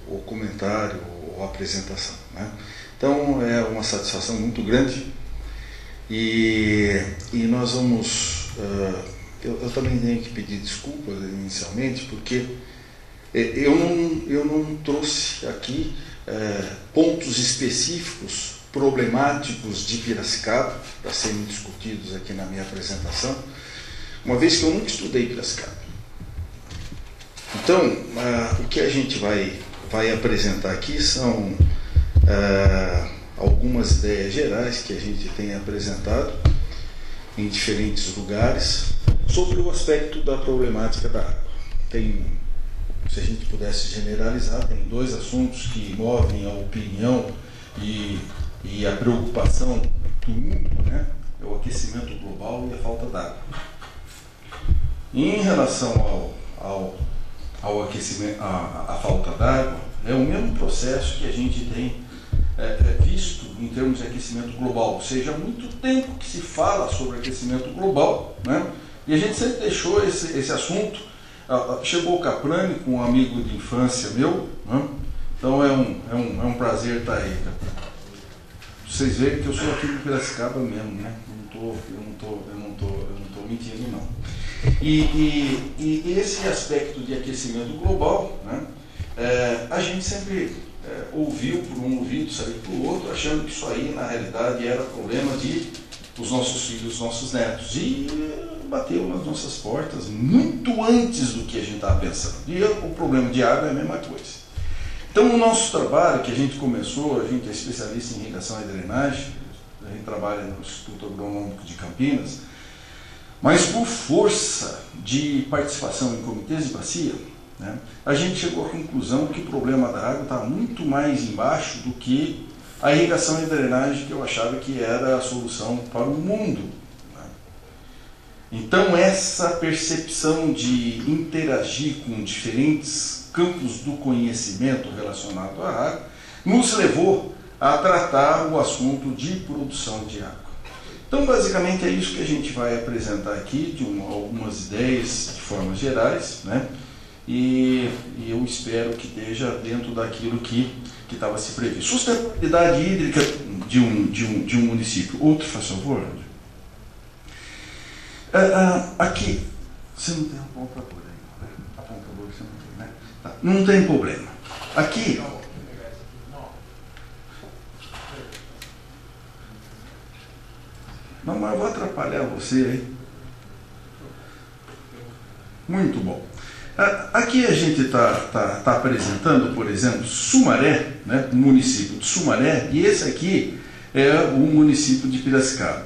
o comentário, ou apresentação, né? Então, é uma satisfação muito grande e nós vamos... eu também tenho que pedir desculpas inicialmente, porque eu não trouxe aqui pontos específicos problemáticos de Piracicaba para serem discutidos aqui na minha apresentação, uma vez que eu nunca estudei Piracicaba. Então, o que a gente vai apresentar aqui são algumas ideias gerais que a gente tem apresentado em diferentes lugares sobre o aspecto da problemática da água. Se a gente pudesse generalizar, tem dois assuntos que movem a opinião e a preocupação do mundo, né? É o aquecimento global e a falta d'água. Em relação ao aquecimento, à falta d'água, é o mesmo processo que a gente tem visto em termos de aquecimento global. Ou seja, há muito tempo que se fala sobre aquecimento global, né? E a gente sempre deixou esse assunto. Chegou o Caprani, com um amigo de infância meu, né? Então é um prazer estar aí, Caprani. Vocês veem que eu sou aqui de Piracicaba mesmo, né? Eu não tô mentindo, não. E esse aspecto de aquecimento global, né? A gente sempre ouviu por um ouvido, saiu por outro, achando que isso aí, na realidade, era problema dos nossos filhos, dos nossos netos. E bateu nas nossas portas muito antes do que a gente estava pensando. E o problema de água é a mesma coisa. Então, o nosso trabalho que a gente começou, a gente é especialista em irrigação e drenagem, a gente trabalha no Instituto Agronômico de Campinas, mas por força de participação em comitês de bacia, né, a gente chegou à conclusão que o problema da água está muito mais embaixo do que a irrigação e drenagem, que eu achava que era a solução para o mundo. Né? Então, essa percepção de interagir com diferentes campos do conhecimento relacionado à água nos levou a tratar o assunto de produção de água. Então, basicamente, é isso que a gente vai apresentar aqui, algumas ideias de formas gerais, né? E eu espero que esteja dentro daquilo que estava se previsto. Sustentabilidade hídrica de um município. Outro, faz favor. Aqui, você não tem apontador aí, né? Apontador você não tem, né? Tá, não tem problema. Aqui... Não, mas eu vou atrapalhar você aí. Muito bom. Aqui a gente está apresentando, por exemplo, Sumaré, né, o município de Sumaré, e esse aqui é o município de Piracicaba.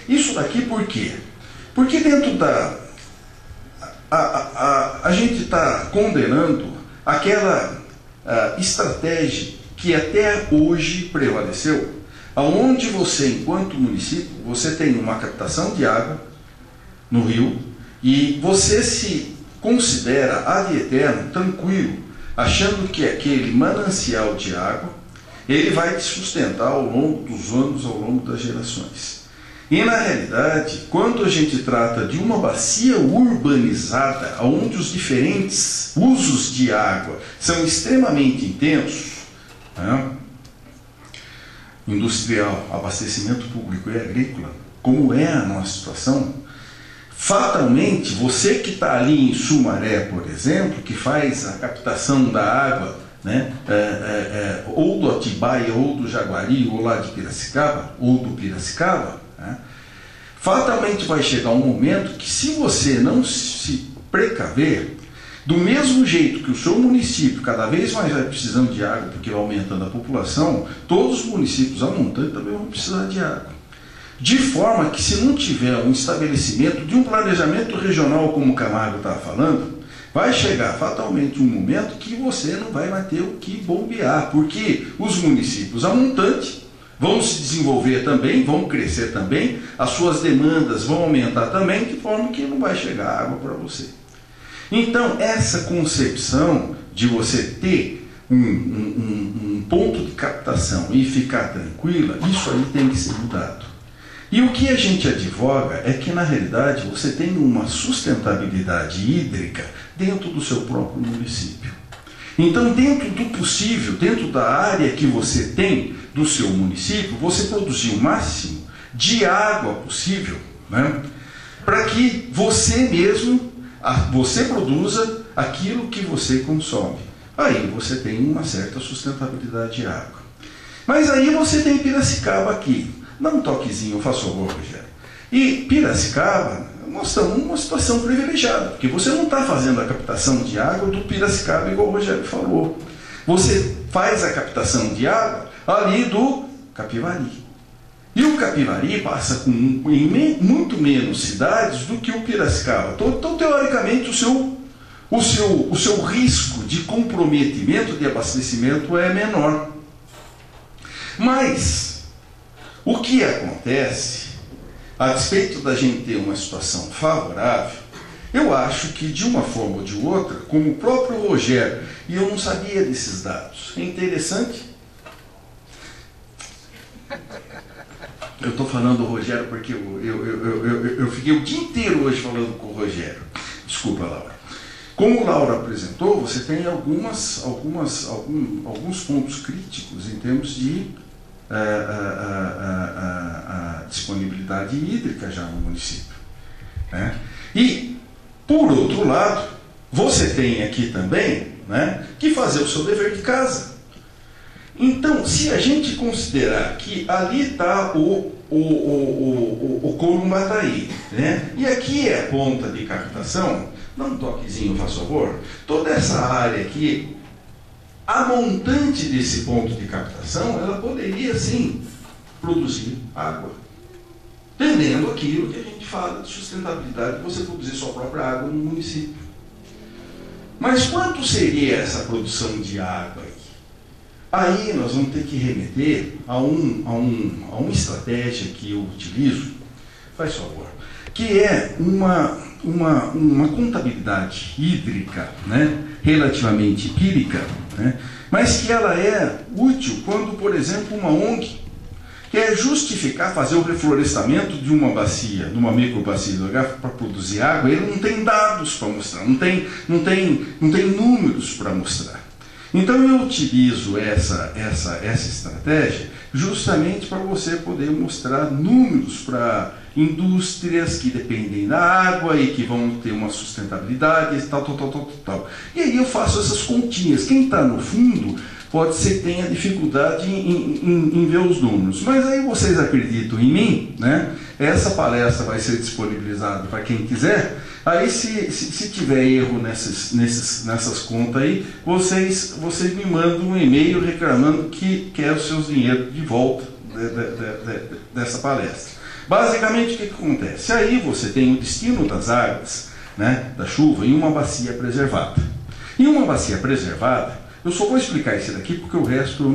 Isso daqui por quê? Porque dentro da... A gente está condenando aquela estratégia que até hoje prevaleceu, aonde você, enquanto município, você tem uma captação de água no rio e você se considera ad eterno, tranquilo, achando que aquele manancial de água ele vai te sustentar ao longo dos anos, ao longo das gerações. E na realidade, quando a gente trata de uma bacia urbanizada, onde os diferentes usos de água são extremamente intensos, né? Industrial, abastecimento público e agrícola, como é a nossa situação, fatalmente, você que está ali em Sumaré, por exemplo, que faz a captação da água, né, ou do Atibaia, ou do Jaguari, ou lá de Piracicaba, ou do Piracicaba, né, fatalmente vai chegar um momento que, se você não se precaver, do mesmo jeito que o seu município cada vez mais vai precisando de água, porque vai aumentando a população, todos os municípios a montante também vão precisar de água. De forma que, se não tiver um estabelecimento de um planejamento regional, como o Camargo estava falando, vai chegar fatalmente um momento que você não vai mais ter o que bombear, porque os municípios a montante vão se desenvolver também, vão crescer também, as suas demandas vão aumentar também, de forma que não vai chegar água para você. Então, essa concepção de você ter um ponto de captação e ficar tranquila, isso aí tem que ser mudado. E o que a gente advoga é que, na realidade, você tem uma sustentabilidade hídrica dentro do seu próprio município. Então, dentro do possível, dentro da área que você tem do seu município, você produzir o máximo de água possível, né, para que você mesmo, você produza aquilo que você consome. Aí você tem uma certa sustentabilidade de água. Mas aí você tem Piracicaba aqui. Dá um toquezinho, eu faço favor, Rogério. E Piracicaba, nós estamos numa situação privilegiada, porque você não está fazendo a captação de água do Piracicaba, igual o Rogério falou. Você faz a captação de água ali do Capivari. E o Capivari passa em muito menos cidades do que o Piracicaba. Então, teoricamente, o seu risco de comprometimento de abastecimento é menor. Mas o que acontece, a despeito da gente ter uma situação favorável, eu acho que, de uma forma ou de outra, como o próprio Rogério, e eu não sabia desses dados, é interessante. Eu estou falando do Rogério porque eu fiquei o dia inteiro hoje falando com o Rogério. Desculpa, Laura. Como o Laura apresentou, você tem alguns pontos críticos em termos de disponibilidade hídrica já no município, né? E, por outro lado, você tem aqui também, né, que fazer o seu dever de casa. Então, se a gente considerar que ali está o Corumbataí, né, e aqui é a ponta de captação, dá um toquezinho, faz favor, toda essa área aqui, a montante desse ponto de captação, ela poderia, sim, produzir água. Entendendo aquilo que a gente fala de sustentabilidade, de você produzir sua própria água no município. Mas quanto seria essa produção de água aí? Aí nós vamos ter que remeter a uma estratégia que eu utilizo, faz favor, que é uma contabilidade hídrica, né, relativamente empírica, né, mas que ela é útil quando, por exemplo, uma ONG quer justificar fazer o reflorestamento de uma bacia, de uma microbacia para produzir água. Ele não tem dados para mostrar, não tem números para mostrar. Então eu utilizo essa estratégia justamente para você poder mostrar números para indústrias que dependem da água e que vão ter uma sustentabilidade e tal. E aí eu faço essas continhas. Quem está no fundo pode ser que tenha dificuldade em ver os números. Mas aí vocês acreditam em mim, né? Essa palestra vai ser disponibilizada para quem quiser. Aí se tiver erro nessas contas aí, vocês me mandam um e-mail reclamando que quer os seus dinheiros de volta dessa palestra. Basicamente, o que acontece? Aí você tem o destino das águas, né, da chuva, em uma bacia preservada. Em uma bacia preservada, eu só vou explicar isso daqui porque o resto eu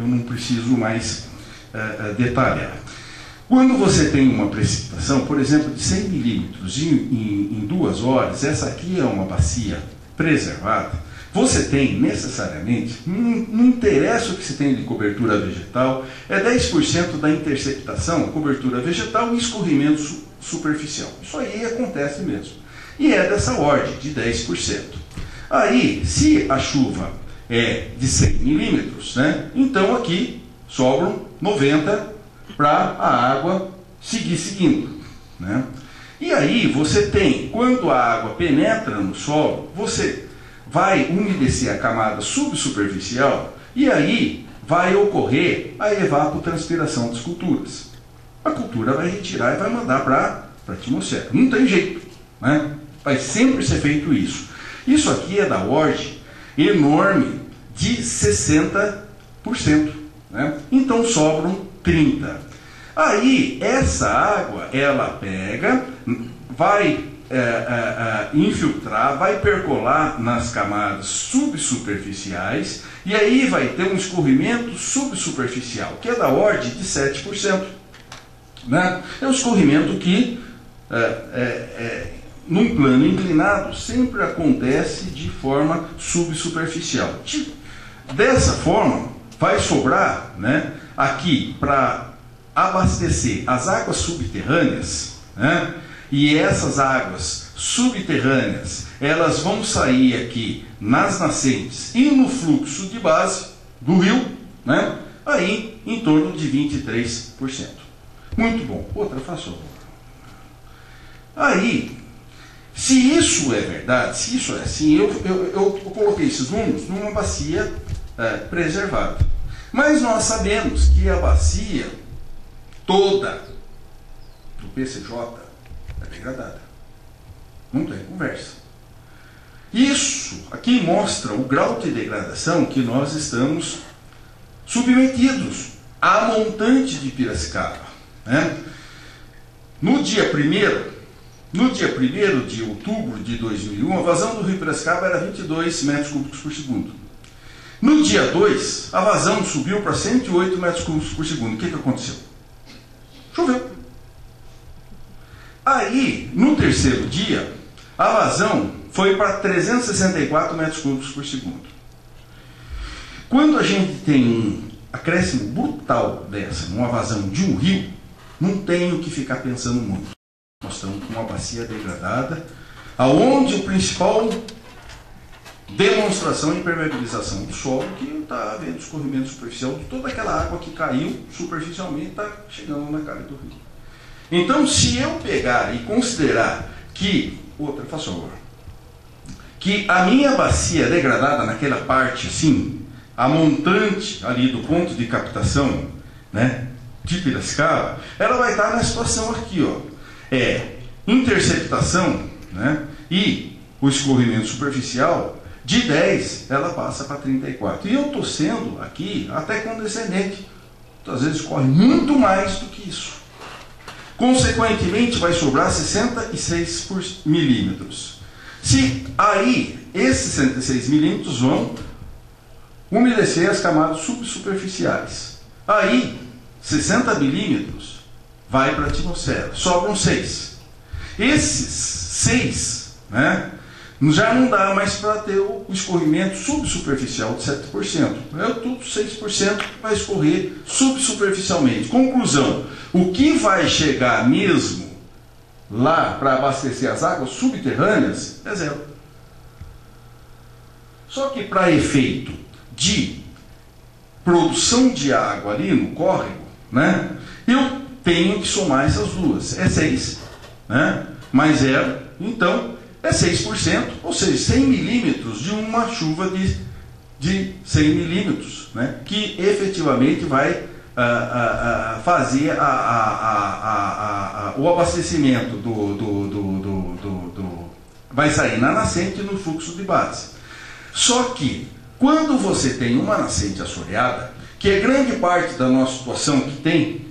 não preciso mais detalhar. Quando você tem uma precipitação, por exemplo, de 100 milímetros em 2 horas, essa aqui é uma bacia preservada, você tem necessariamente, não interessa o que você tem de cobertura vegetal, é 10% da interceptação, cobertura vegetal e escorrimento superficial. Isso aí acontece mesmo. E é dessa ordem, de 10%. Aí, se a chuva é de 100 milímetros, né, então aqui sobram 90 para a água seguir seguindo, né? E aí você tem, quando a água penetra no solo, você vai umedecer a camada subsuperficial e aí vai ocorrer a evapotranspiração das culturas. A cultura vai retirar e vai mandar para a atmosfera. Não tem jeito, né? Vai sempre ser feito isso. Isso aqui é da ordem enorme de 60%, né? Então sobram 30%. Aí essa água, ela pega, vai infiltrar, vai percolar nas camadas subsuperficiais e aí vai ter um escorrimento subsuperficial, que é da ordem de 7%. Né? É um escorrimento que, num plano inclinado, sempre acontece de forma subsuperficial. Dessa forma, vai sobrar, né, aqui para abastecer as águas subterrâneas, né? E essas águas subterrâneas, elas vão sair aqui nas nascentes e no fluxo de base do rio, né? Aí em torno de 23%. Muito bom. Outra, faça favor. Aí, se isso é verdade, se isso é assim, eu coloquei esses números numa bacia preservada. Mas nós sabemos que a bacia toda do PCJ é degradada. Não tem conversa. Isso aqui mostra o grau de degradação que nós estamos submetidos à montante de Piracicaba. Né? No dia 1º de outubro de 2001, a vazão do rio Piracicaba era 22 metros cúbicos por segundo. No dia 2, a vazão subiu para 108 metros cúbicos por segundo. O que aconteceu? Choveu. Aí, no terceiro dia, a vazão foi para 364 metros cúbicos por segundo. Quando a gente tem um acréscimo brutal dessa, numa vazão de um rio, não tem o que ficar pensando muito. Nós estamos com uma bacia degradada, aonde o principal demonstração e impermeabilização do solo, que está havendo escorrimento superficial de toda aquela água que caiu superficialmente, está chegando na cara do rio. Então, se eu pegar e considerar que, faça favor, que a minha bacia degradada naquela parte assim, a montante ali do ponto de captação, né, de Piracicaba, ela vai estar na situação aqui, ó, interceptação, né, e o escorrimento superficial de 10 ela passa para 34. E eu estou sendo aqui até condescendente. Às vezes corre muito mais do que isso. Consequentemente, vai sobrar 66 milímetros. Se aí esses 66 milímetros vão umedecer as camadas subsuperficiais. Aí 60 milímetros vai para a atmosfera. Sobram 6. Esses 6, né, já não dá mais para ter o escorrimento subsuperficial de 7%. Tudo 6% vai escorrer subsuperficialmente. Conclusão, o que vai chegar mesmo lá para abastecer as águas subterrâneas é zero. Só que para efeito de produção de água ali no córrego, né, eu tenho que somar essas duas. É 6, né, mais 0, então é 6%, ou seja, 100 milímetros de uma chuva de 100 milímetros, né, que efetivamente vai fazer o abastecimento vai sair na nascente e no fluxo de base. Só que, quando você tem uma nascente assoreada, que é grande parte da nossa situação que tem,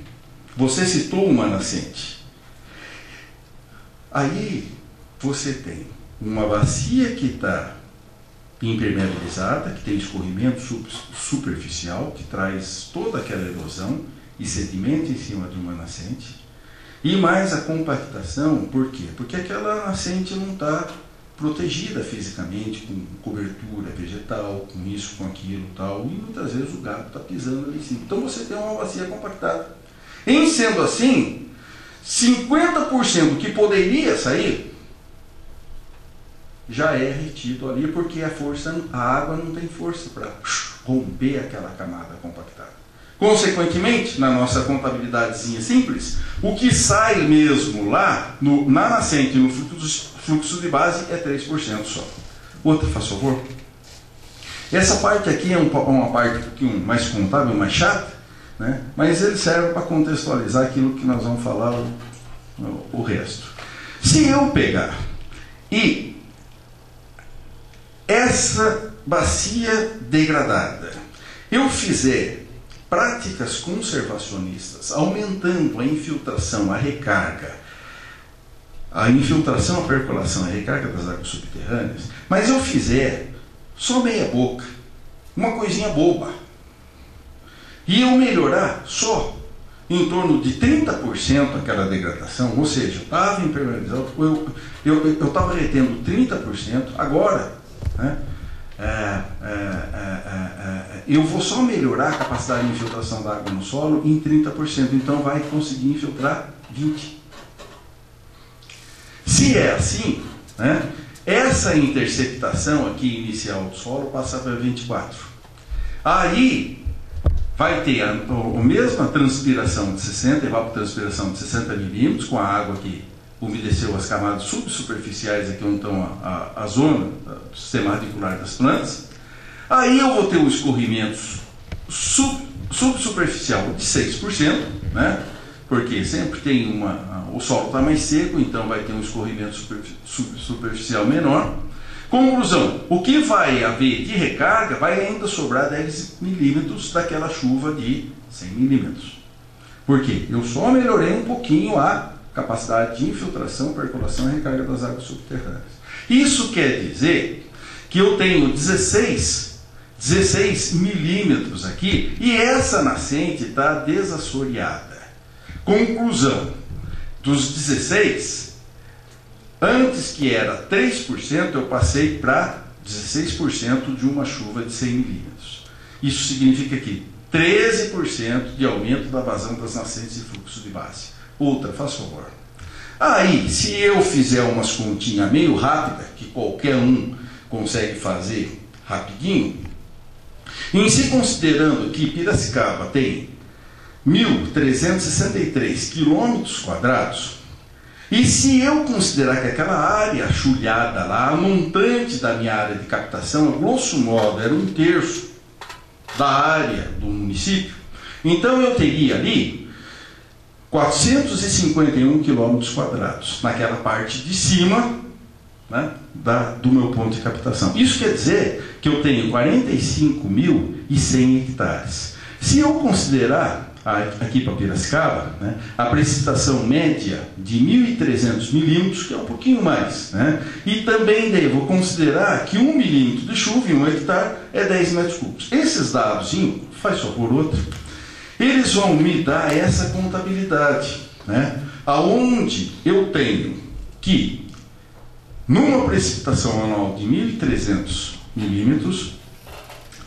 você citou uma nascente. Aí você tem uma bacia que está impermeabilizada, que tem escorrimento superficial, que traz toda aquela erosão e sedimento em cima de uma nascente, e mais a compactação. Por quê? Porque aquela nascente não está protegida fisicamente, com cobertura vegetal, com isso, com aquilo, tal, e muitas vezes o gato está pisando ali em cima. Então você tem uma bacia compactada. Em sendo assim, 50% que poderia sair já é retido ali, porque a água não tem força para romper aquela camada compactada. Consequentemente, na nossa contabilidadezinha simples, o que sai mesmo lá na nascente, no fluxo de base, é 3% só. Outra, faz favor. Essa parte aqui é uma parte um pouquinho mais contábil, mais chata, né? Mas ele serve para contextualizar aquilo que nós vamos falar o resto. Se eu pegar e essa bacia degradada, eu fizer práticas conservacionistas, aumentando a infiltração, a recarga, a infiltração, a percolação, a recarga das águas subterrâneas, mas eu fizer só meia boca, uma coisinha boba, e eu melhorar só em torno de 30% aquela degradação, ou seja, eu estava impermeabilizado, eu estava retendo 30%, agora, né, eu vou só melhorar a capacidade de infiltração da água no solo em 30%, então vai conseguir infiltrar 20%. Se é assim, né, essa interceptação aqui inicial do solo passa para 24%. Aí vai ter a mesma transpiração de 60, evapotranspiração de 60 milímetros, com a água que umedeceu as camadas subsuperficiais aqui onde estão a zona do sistema radicular das plantas. Aí eu vou ter um escorrimento subsuperficial de 6%, né? Porque sempre tem o solo está mais seco, então vai ter um escorrimento superficial menor. Conclusão, o que vai haver de recarga vai ainda sobrar 10 milímetros daquela chuva de 100 milímetros. Por quê? Eu só melhorei um pouquinho a capacidade de infiltração, percolação e recarga das águas subterrâneas. Isso quer dizer que eu tenho 16 milímetros aqui e essa nascente está desassoreada. Conclusão, dos 16, antes que era 3%, eu passei para 16% de uma chuva de 100 milímetros. Isso significa que 13% de aumento da vazão das nascentes e fluxo de base. Outra, faz favor. Aí, se eu fizer umas continhas meio rápidas, que qualquer um consegue fazer rapidinho, em se considerando que Piracicaba tem 1.363 quilômetros quadrados, e se eu considerar que aquela área chulhada lá, a montante da minha área de captação, a grosso modo, era 1/3 da área do município, então eu teria ali 451 quilômetros quadrados, naquela parte de cima, né, do meu ponto de captação. Isso quer dizer que eu tenho 45.100 hectares. Se eu considerar aqui para Piracicaba, né, a precipitação média de 1.300 milímetros, que é um pouquinho mais, né, e também devo considerar que 1 milímetro de chuva em 1 hectare é 10 metros cúbicos. Esses dados, faz só por outro, eles vão me dar essa contabilidade, né, aonde eu tenho que, numa precipitação anual de 1.300 milímetros,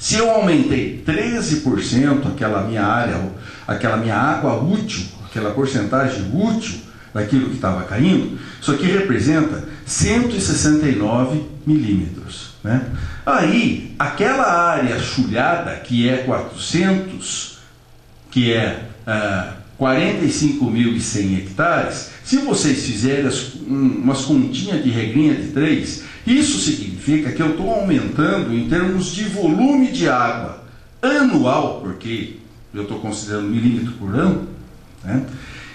se eu aumentei 13% aquela minha área, aquela minha água útil, aquela porcentagem útil daquilo que estava caindo, isso aqui representa 169 milímetros. Né? Aí, aquela área chulhada, que é 45.100 hectares, se vocês fizerem umas continhas de regrinha de 3, isso significa que eu estou aumentando em termos de volume de água anual, porque eu estou considerando milímetro por ano, né,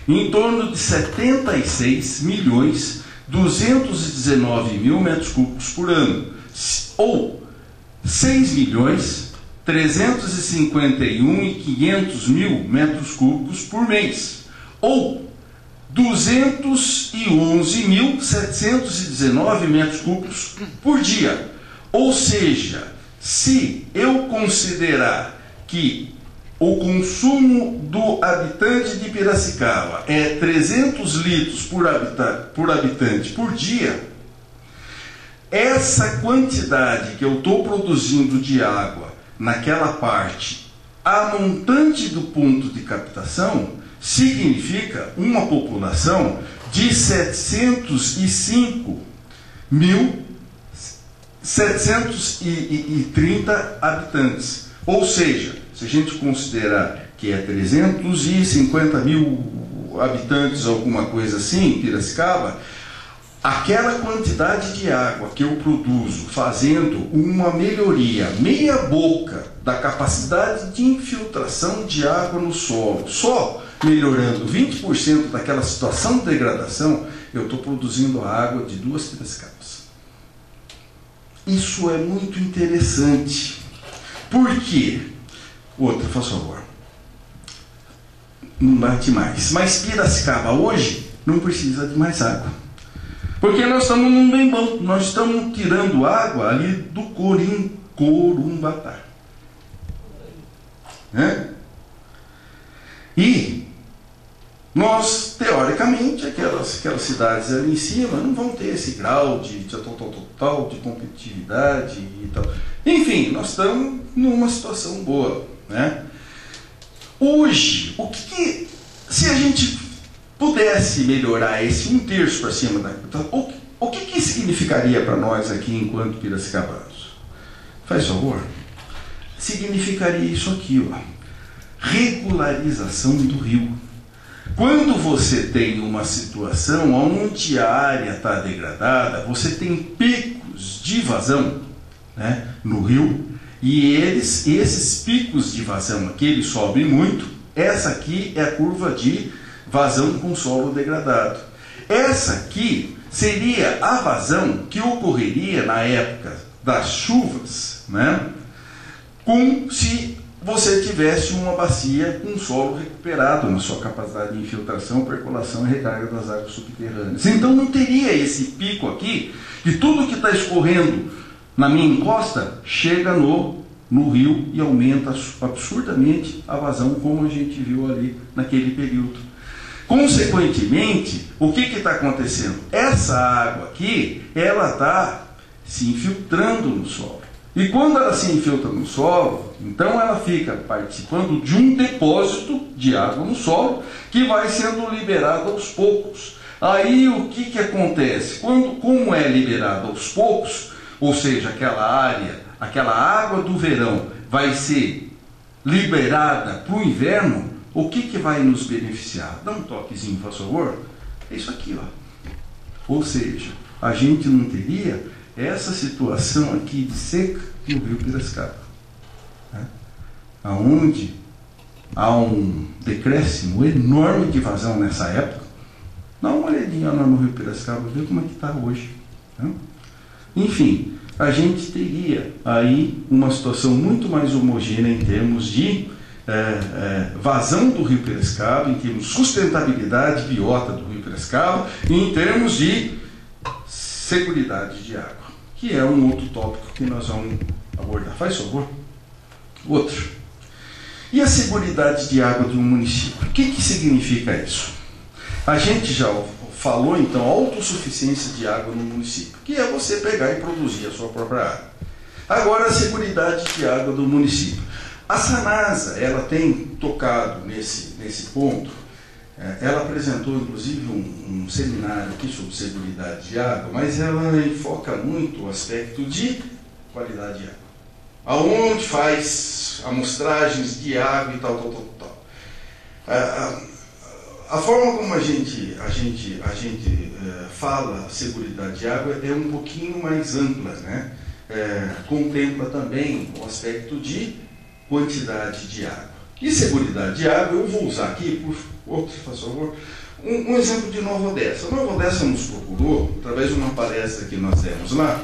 em torno de 76.219.000 metros cúbicos por ano, ou 6.351.500.000 metros cúbicos por mês, ou 211.719 metros cúbicos por dia. Ou seja, se eu considerar que o consumo do habitante de Piracicaba é 300 litros por habitante por dia, essa quantidade que eu estou produzindo de água naquela parte, a montante do ponto de captação, significa uma população de 705.730 habitantes. Ou seja, se a gente considerar que é 350 mil habitantes, alguma coisa assim, Piracicaba, aquela quantidade de água que eu produzo fazendo uma melhoria meia boca da capacidade de infiltração de água no solo, só melhorando 20% daquela situação de degradação, eu estou produzindo a água de 2 Piracicabas. Isso é muito interessante. Por quê? Outra, por favor. Não bate mais. Mas Piracicaba hoje não precisa de mais água. Porque nós estamos num bem bom. Nós estamos tirando água ali do Corumbatá. E nós, teoricamente, aquelas cidades ali em cima não vão ter esse grau de competitividade e tal. Enfim, nós estamos numa situação boa, né? Hoje, se a gente pudesse melhorar esse 1/3 para cima o que significaria para nós aqui enquanto piracicabanos? Faz favor. Significaria isso aqui, ó. Regularização do rio. Quando você tem uma situação onde a área está degradada, você tem picos de vazão, né, no rio, e esses picos de vazão aqui, eles sobem muito. Essa aqui é a curva de vazão com solo degradado. Essa aqui seria a vazão que ocorreria na época das chuvas, né, se você tivesse uma bacia com solo recuperado na sua capacidade de infiltração, percolação e recarga das águas subterrâneas. Então não teria esse pico aqui, de tudo que está escorrendo na minha encosta, chega no rio e aumenta absurdamente a vazão, como a gente viu ali naquele período. Consequentemente, o que está acontecendo? Essa água aqui, ela está se infiltrando no solo. E quando ela se infiltra no solo, então ela fica participando de um depósito de água no solo que vai sendo liberado aos poucos. Aí o que acontece? Como é liberado aos poucos, ou seja, aquela água do verão vai ser liberada para o inverno, o que vai nos beneficiar? Dá um toquezinho, por favor. É isso aqui, ó. Ou seja, a gente não teria essa situação aqui de seca no rio Piracicaba, né? Onde há um decréscimo enorme de vazão nessa época. Dá uma olhadinha lá no rio Piracicaba, vê como é que está hoje, né? Enfim, a gente teria aí uma situação muito mais homogênea em termos de vazão do rio Piracicaba, em termos de sustentabilidade biota do rio Piracicaba e em termos de seguridade de água, que é um outro tópico que nós vamos abordar. Faz favor. Outro. E a seguridade de água de um município? O que significa isso? A gente já falou, então, autossuficiência de água no município, que é você pegar e produzir a sua própria água. Agora, a seguridade de água do município. A Sanasa, ela tem tocado nesse ponto. Ela apresentou, inclusive, um seminário aqui sobre seguridade de água, mas ela enfoca muito o aspecto de qualidade de água. Aonde faz amostragens de água e tal. A forma como a gente fala seguridade de água é um pouquinho mais ampla, né? Contempla também o aspecto de quantidade de água. E seguridade de água, eu vou usar aqui, por favor, um exemplo de Nova Odessa. A Nova Odessa nos procurou, através de uma palestra que nós demos lá,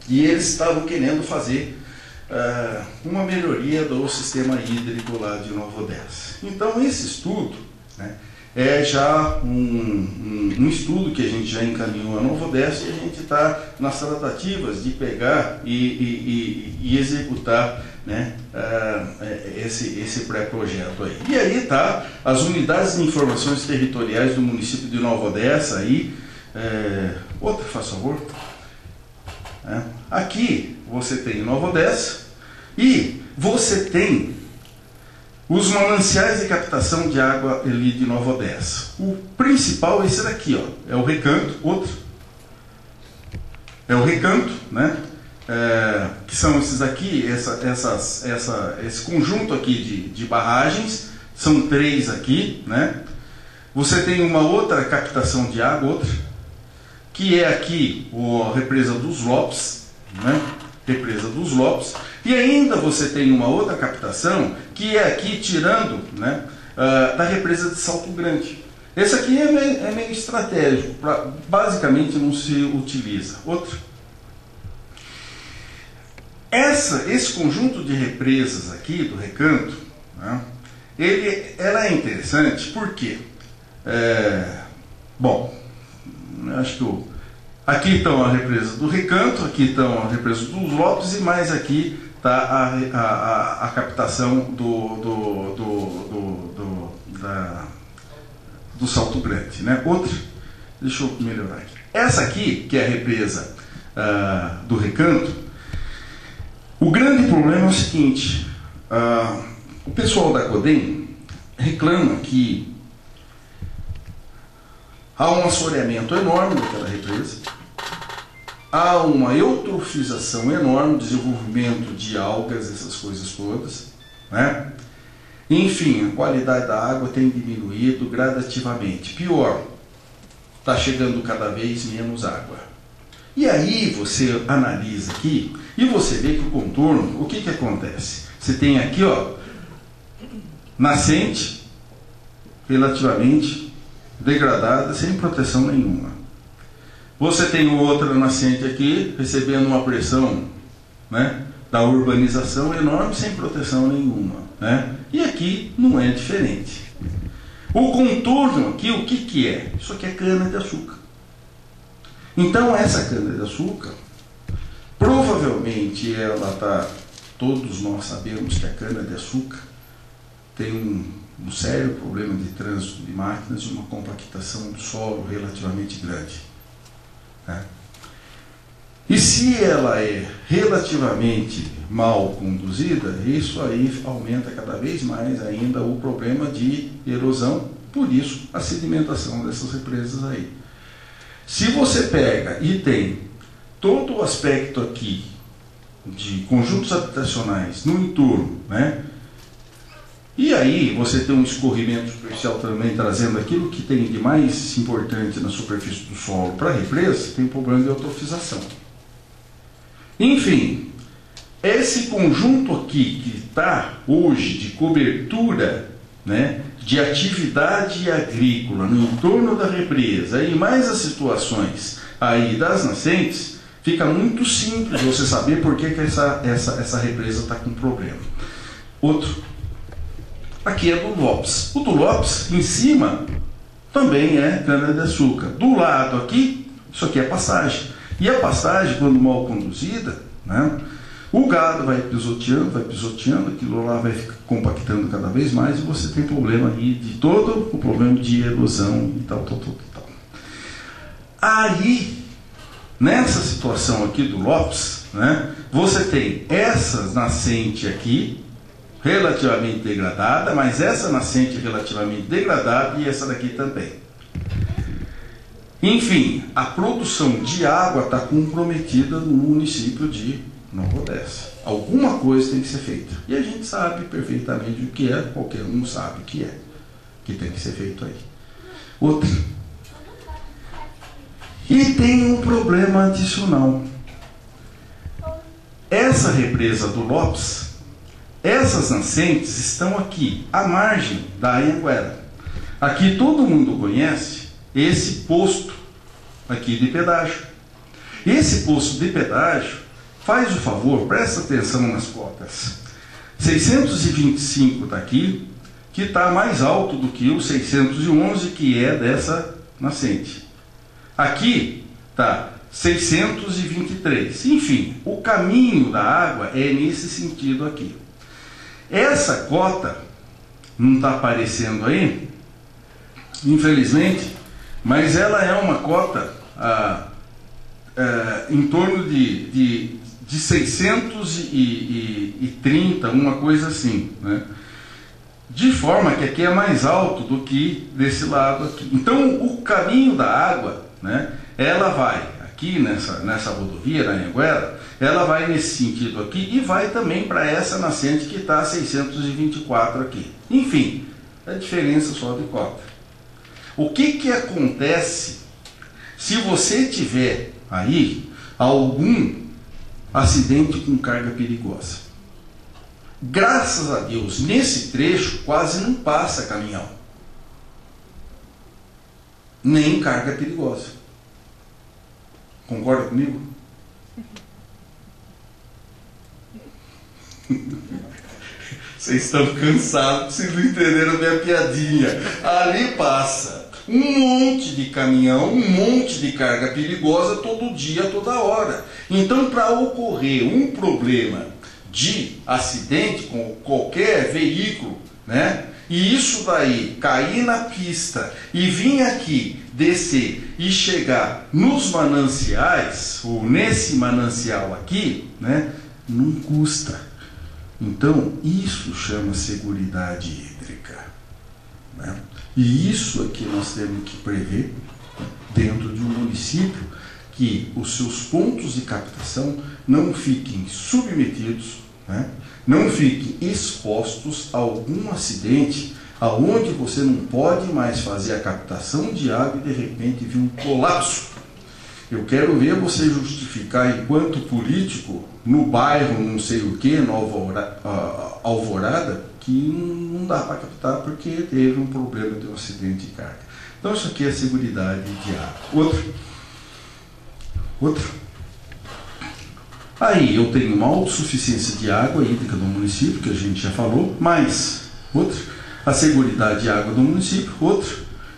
e eles estavam querendo fazer uma melhoria do sistema hídrico lá de Nova Odessa. Então, esse estudo, né, é já um estudo que a gente já encaminhou a Nova Odessa e a gente está nas tratativas de pegar e executar, né, esse pré-projeto aí. E aí está as unidades de informações territoriais do município de Nova Odessa aí. Outra, faz favor. Aqui você tem Nova Odessa e você tem os mananciais de captação de água ali de Nova Odessa. O principal é esse daqui, ó, é o Recanto, outro. É o Recanto, né? que são esses aqui, esse conjunto aqui de barragens, são 3 aqui, né? Você tem uma outra captação de água, outra, que é aqui a represa dos Lopes, né? Represa dos Lopes, e ainda você tem uma outra captação, que é aqui tirando, né, da represa de Salto Grande. Esse aqui é meio estratégico, basicamente não se utiliza. Outro. Esse conjunto de represas aqui do Recanto, né, ela é interessante porque, bom, acho que aqui estão a represa do Recanto, aqui estão a represa dos Lopes e mais aqui está a captação do Salto Grande, né? Outra, deixa eu melhorar aqui. Essa aqui, que é a represa do Recanto, o grande problema é o seguinte, o pessoal da CODEM reclama que há um assoreamento enorme daquela represa, há uma eutrofização enorme, desenvolvimento de algas, essas coisas todas, né? Enfim, a qualidade da água tem diminuído gradativamente. Pior, está chegando cada vez menos água. E aí você analisa aqui e você vê que o contorno, o que acontece? Você tem aqui, ó, nascente relativamente degradada, sem proteção nenhuma. Você tem outra nascente aqui, recebendo uma pressão, né, da urbanização enorme, sem proteção nenhuma, né? E aqui não é diferente. O contorno aqui, o que é? Isso aqui é cana-de-açúcar. Então essa cana-de-açúcar, provavelmente ela está, todos nós sabemos que a cana-de-açúcar tem um sério problema de trânsito de máquinas e uma compactação do solo relativamente grande, né? E se ela é relativamente mal conduzida, isso aí aumenta cada vez mais ainda o problema de erosão, por isso a sedimentação dessas represas aí. Se você pega e tem todo o aspecto aqui de conjuntos habitacionais no entorno, né? E aí você tem um escorrimento superficial também trazendo aquilo que tem de mais importante na superfície do solo para a represa, tem um problema de eutrofização. Enfim, esse conjunto aqui que está hoje de cobertura, né, de atividade agrícola no entorno da represa e mais as situações aí das nascentes, fica muito simples você saber por que essa represa está com problema. Outro, aqui é do Lopes. O do Lopes, em cima, também é cana-de-açúcar. Do lado aqui, isso aqui é passagem. E a passagem, quando mal conduzida, né, o gado vai pisoteando, aquilo lá vai compactando cada vez mais e você tem problema aí de todo o problema de erosão e tal. Aí, nessa situação aqui do Lopes, né, você tem essa nascente aqui, relativamente degradada, mas essa nascente relativamente degradada e essa daqui também. Enfim, a produção de água está comprometida no município de Nova Odessa. Alguma coisa tem que ser feita. E a gente sabe perfeitamente o que é, qualquer um sabe o que é, que tem que ser feito aí. Outra. E tem um problema adicional. Essa represa do Lopes, essas nascentes estão aqui, à margem da Anhanguera. Aqui todo mundo conhece esse posto aqui de pedágio. Esse posto de pedágio, faz o favor, presta atenção nas cotas. 625 está aqui, que está mais alto do que o 611, que é dessa nascente. Aqui está 623. Enfim, o caminho da água é nesse sentido aqui. Essa cota não está aparecendo aí, infelizmente, mas ela é uma cota em torno de 630, uma coisa assim, né? De forma que aqui é mais alto do que desse lado aqui. Então o caminho da água, né, ela vai aqui nessa rodovia, na Anhanguera, ela vai nesse sentido aqui e vai também para essa nascente que está a 624 aqui. Enfim, a diferença só de cota. O que acontece se você tiver aí algum acidente com carga perigosa? Graças a Deus, nesse trecho quase não passa caminhão, nem carga perigosa. Concorda comigo? Vocês estão cansados, vocês não entenderam a minha piadinha. Ali passa um monte de caminhão, um monte de carga perigosa todo dia, toda hora. Então, para ocorrer um problema de acidente com qualquer veículo, né? E isso daí cair na pista e vir aqui, descer e chegar nos mananciais, ou nesse manancial aqui, né? Não custa. Então, isso chama seguridade hídrica, né? E isso aqui nós temos que prever dentro de um município, que os seus pontos de captação não fiquem submetidos, né? Não fiquem expostos a algum acidente, aonde você não pode mais fazer a captação de água e de repente vir um colapso. Eu quero ver você justificar, enquanto político, no bairro não sei o que, Nova Alvorada, que não dá para captar porque teve um problema de um acidente de carga. Então isso aqui é seguridade de água. Outro. Aí eu tenho uma autossuficiência de água hídrica no município, que a gente já falou, mas a seguridade de água do município,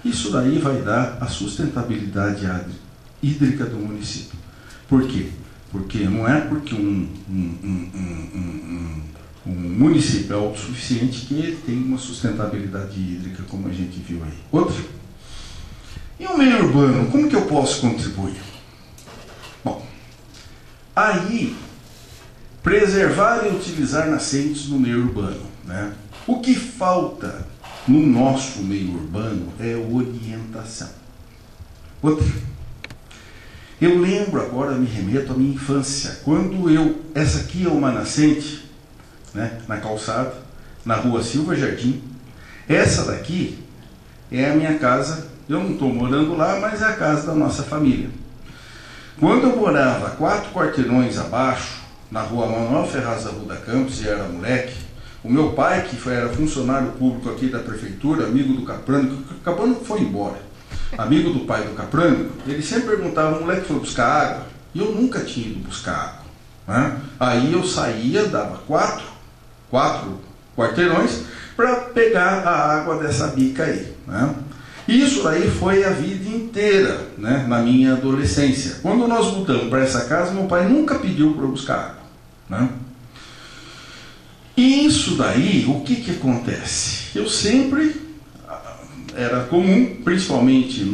isso daí vai dar a sustentabilidade hídrica do município. Por quê? Porque não é porque um município é autossuficiente que ele tem uma sustentabilidade hídrica, como a gente viu aí. E o meio urbano, como que eu posso contribuir? Bom, aí, preservar e utilizar nascentes no meio urbano, né? O que falta no nosso meio urbano é orientação. Eu lembro agora, me remeto à minha infância, quando essa aqui é uma nascente, né, na calçada, na rua Silva Jardim. Essa daqui é a minha casa, eu não estou morando lá, mas é a casa da nossa família. Quando eu morava 4 quarteirões abaixo, na rua Manuel Ferraz da Ruda Campos, e era moleque, o meu pai, que era funcionário público aqui da prefeitura, amigo do Caprânico, o Caprânico foi embora, amigo do pai do Caprânico, ele sempre perguntava: o moleque foi buscar água? E eu nunca tinha ido buscar água, né? Aí eu saía, dava 4 quarteirões para pegar a água dessa bica aí, né? Isso aí foi a vida inteira, né, na minha adolescência. Quando nós mudamos para essa casa, meu pai nunca pediu para eu buscar água, né? E isso daí, o que acontece? Eu sempre, era comum, principalmente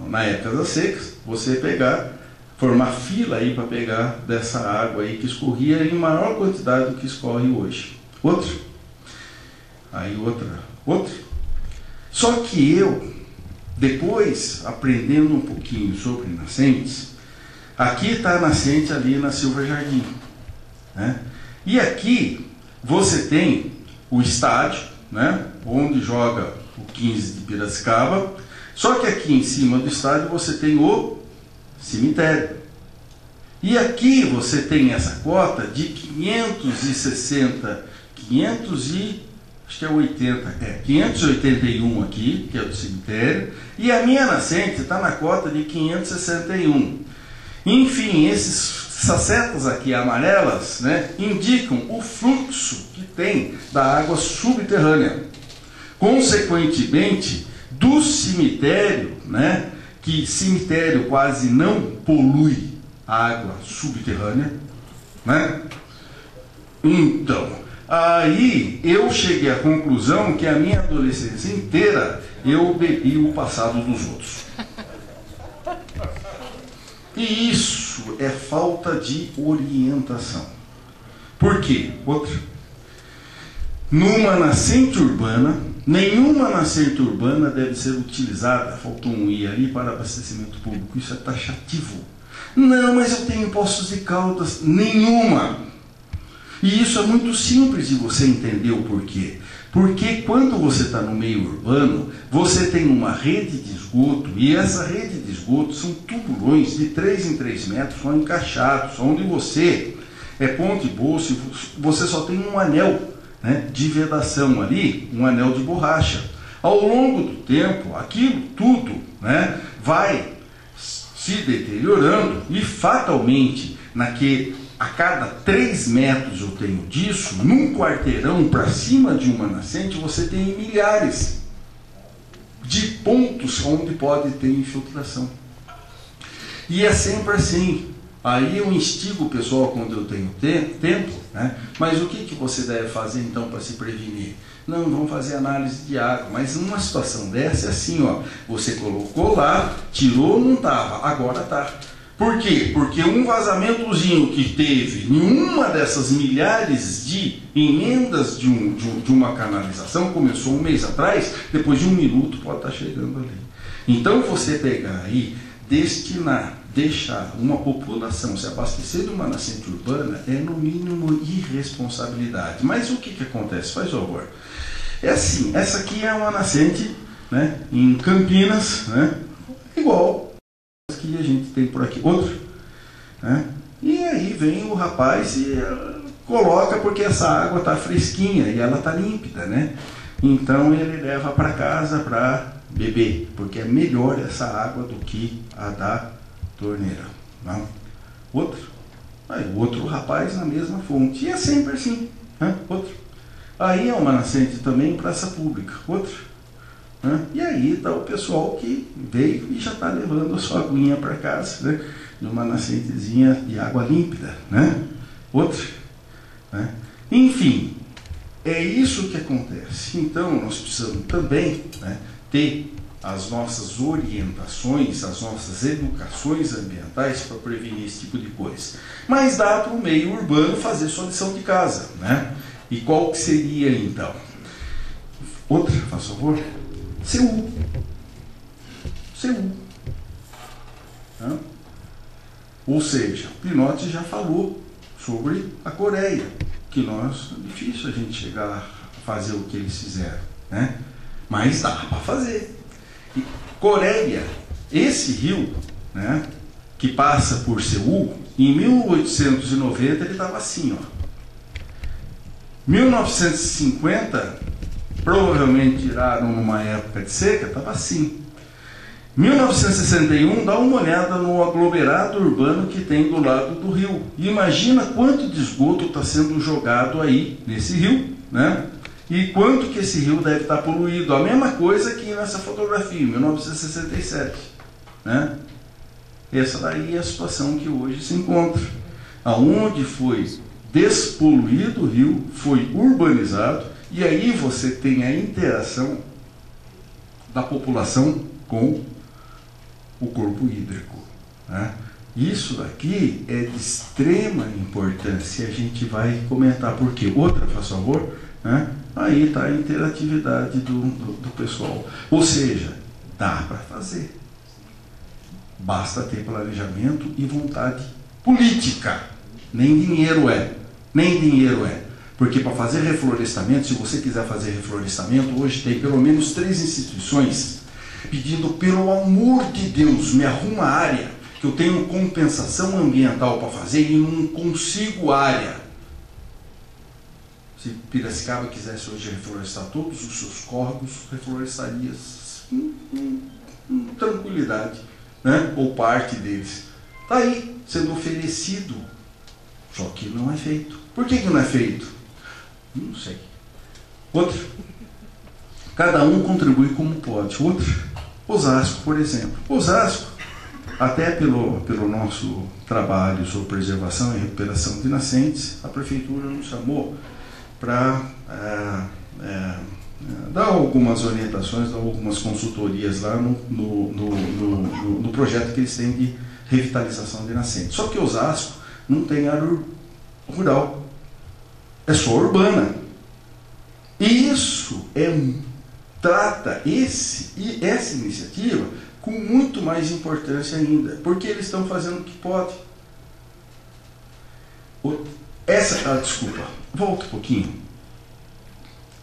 na época das secas, você formar fila aí para pegar dessa água aí que escorria em maior quantidade do que escorre hoje. Outra. Só que eu, depois, aprendendo um pouquinho sobre nascentes, aqui está a nascente ali na Silva Jardim, né? E aqui você tem o estádio, né, onde joga o 15 de Piracicaba, só que aqui em cima do estádio você tem o cemitério. E aqui você tem essa cota de 581 aqui, que é do cemitério, e a minha nascente está na cota de 561. Enfim, essas setas aqui amarelas, né, indicam o fluxo que tem da água subterrânea. Consequentemente, do cemitério, né, que cemitério quase não polui a água subterrânea, né? Então, aí eu cheguei à conclusão que a minha adolescência inteira eu bebi o passado dos outros. E isso é falta de orientação. Por quê? Numa nascente urbana, nenhuma nascente urbana deve ser utilizada, faltou um I ali, para abastecimento público. Isso é taxativo. Não, mas eu tenho Poços de Caldas. Nenhuma. E isso é muito simples de você entender o porquê. Porque quando você está no meio urbano, você tem uma rede de esgoto, e essa rede de esgoto são tubulões de 3 em 3 metros, são encaixados, onde você é ponte bolsa, você só tem um anel, né, de vedação ali, um anel de borracha. Ao longo do tempo, aquilo tudo, né, vai se deteriorando e fatalmente, a cada 3 metros eu tenho disso, num quarteirão para cima de uma nascente, você tem milhares de pontos onde pode ter infiltração. E é sempre assim. Aí eu instigo o pessoal quando eu tenho tempo, né? Mas o que você deve fazer então para se prevenir? Não, vamos fazer análise de água, mas numa situação dessa é assim, ó, você colocou lá, tirou, não estava, agora está. Por quê? Porque um vazamentozinho que teve em uma dessas milhares de emendas de uma canalização, começou um mês atrás, depois de 1 minuto pode estar chegando ali. Então você pegar aí, deixar uma população se abastecer de uma nascente urbana é no mínimo irresponsabilidade. Mas o que acontece? Faz favor. É assim, essa aqui é uma nascente, né, em Campinas, né, igual que a gente tem por aqui, outro, né? E aí vem o rapaz e coloca, porque essa água está fresquinha e ela está límpida, né? Então ele leva para casa para beber, porque é melhor essa água do que a da torneira, não? Outro, aí o outro rapaz na mesma fonte, e é sempre assim, né? Outro, aí é uma nascente também em praça pública, outro. E aí está o pessoal que veio e já está levando a sua aguinha para casa, né? Numa nascentezinha de água límpida, né? Outra, né? Enfim, é isso que acontece. Então nós precisamos também, né, ter as nossas orientações, as nossas educações ambientais para prevenir esse tipo de coisa. Mas dá para o meio urbano fazer sua lição de casa, né? E qual que seria então? Outra, faz favor. CU. Ou seja, o Pinotti já falou sobre a Coreia, que é difícil a gente chegar a fazer o que eles fizeram, né? Mas dá para fazer. E Coreia, esse rio, né, que passa por Seul, em 1890 ele estava assim, ó. 1950 provavelmente tiraram numa época de seca, estava assim. 1961, dá uma olhada no aglomerado urbano que tem do lado do rio. E imagina quanto de esgoto está sendo jogado aí nesse rio, né? E quanto que esse rio deve estar poluído. A mesma coisa que nessa fotografia, 1967, né? Essa daí é a situação que hoje se encontra. Aonde foi despoluído o rio, foi urbanizado. E aí você tem a interação da população com o corpo hídrico, né? Isso daqui é de extrema importância. A gente vai comentar por quê. Outra, faz favor, né? Aí está a interatividade do pessoal. Ou seja, dá para fazer. Basta ter planejamento e vontade política. Nem dinheiro é. Nem dinheiro é. Porque para fazer reflorestamento, se você quiser fazer reflorestamento, hoje tem pelo menos 3 instituições pedindo, pelo amor de Deus, me arruma área, que eu tenho compensação ambiental para fazer e não consigo área. Se Piracicaba quisesse hoje reflorestar todos os seus córregos, reflorestaria com tranquilidade, né? Ou parte deles. Está aí, sendo oferecido, só que não é feito. Por que não é feito? Não sei. Outro. Cada um contribui como pode. Outro. Osasco, por exemplo. Osasco, até pelo nosso trabalho sobre preservação e recuperação de nascentes, a prefeitura nos chamou para dar algumas orientações, dar algumas consultorias lá no projeto que eles têm de revitalização de nascentes. Só que Osasco não tem área rural. É só urbana. E isso é trata essa iniciativa com muito mais importância ainda, porque eles estão fazendo o que pode. Desculpa, volta um pouquinho.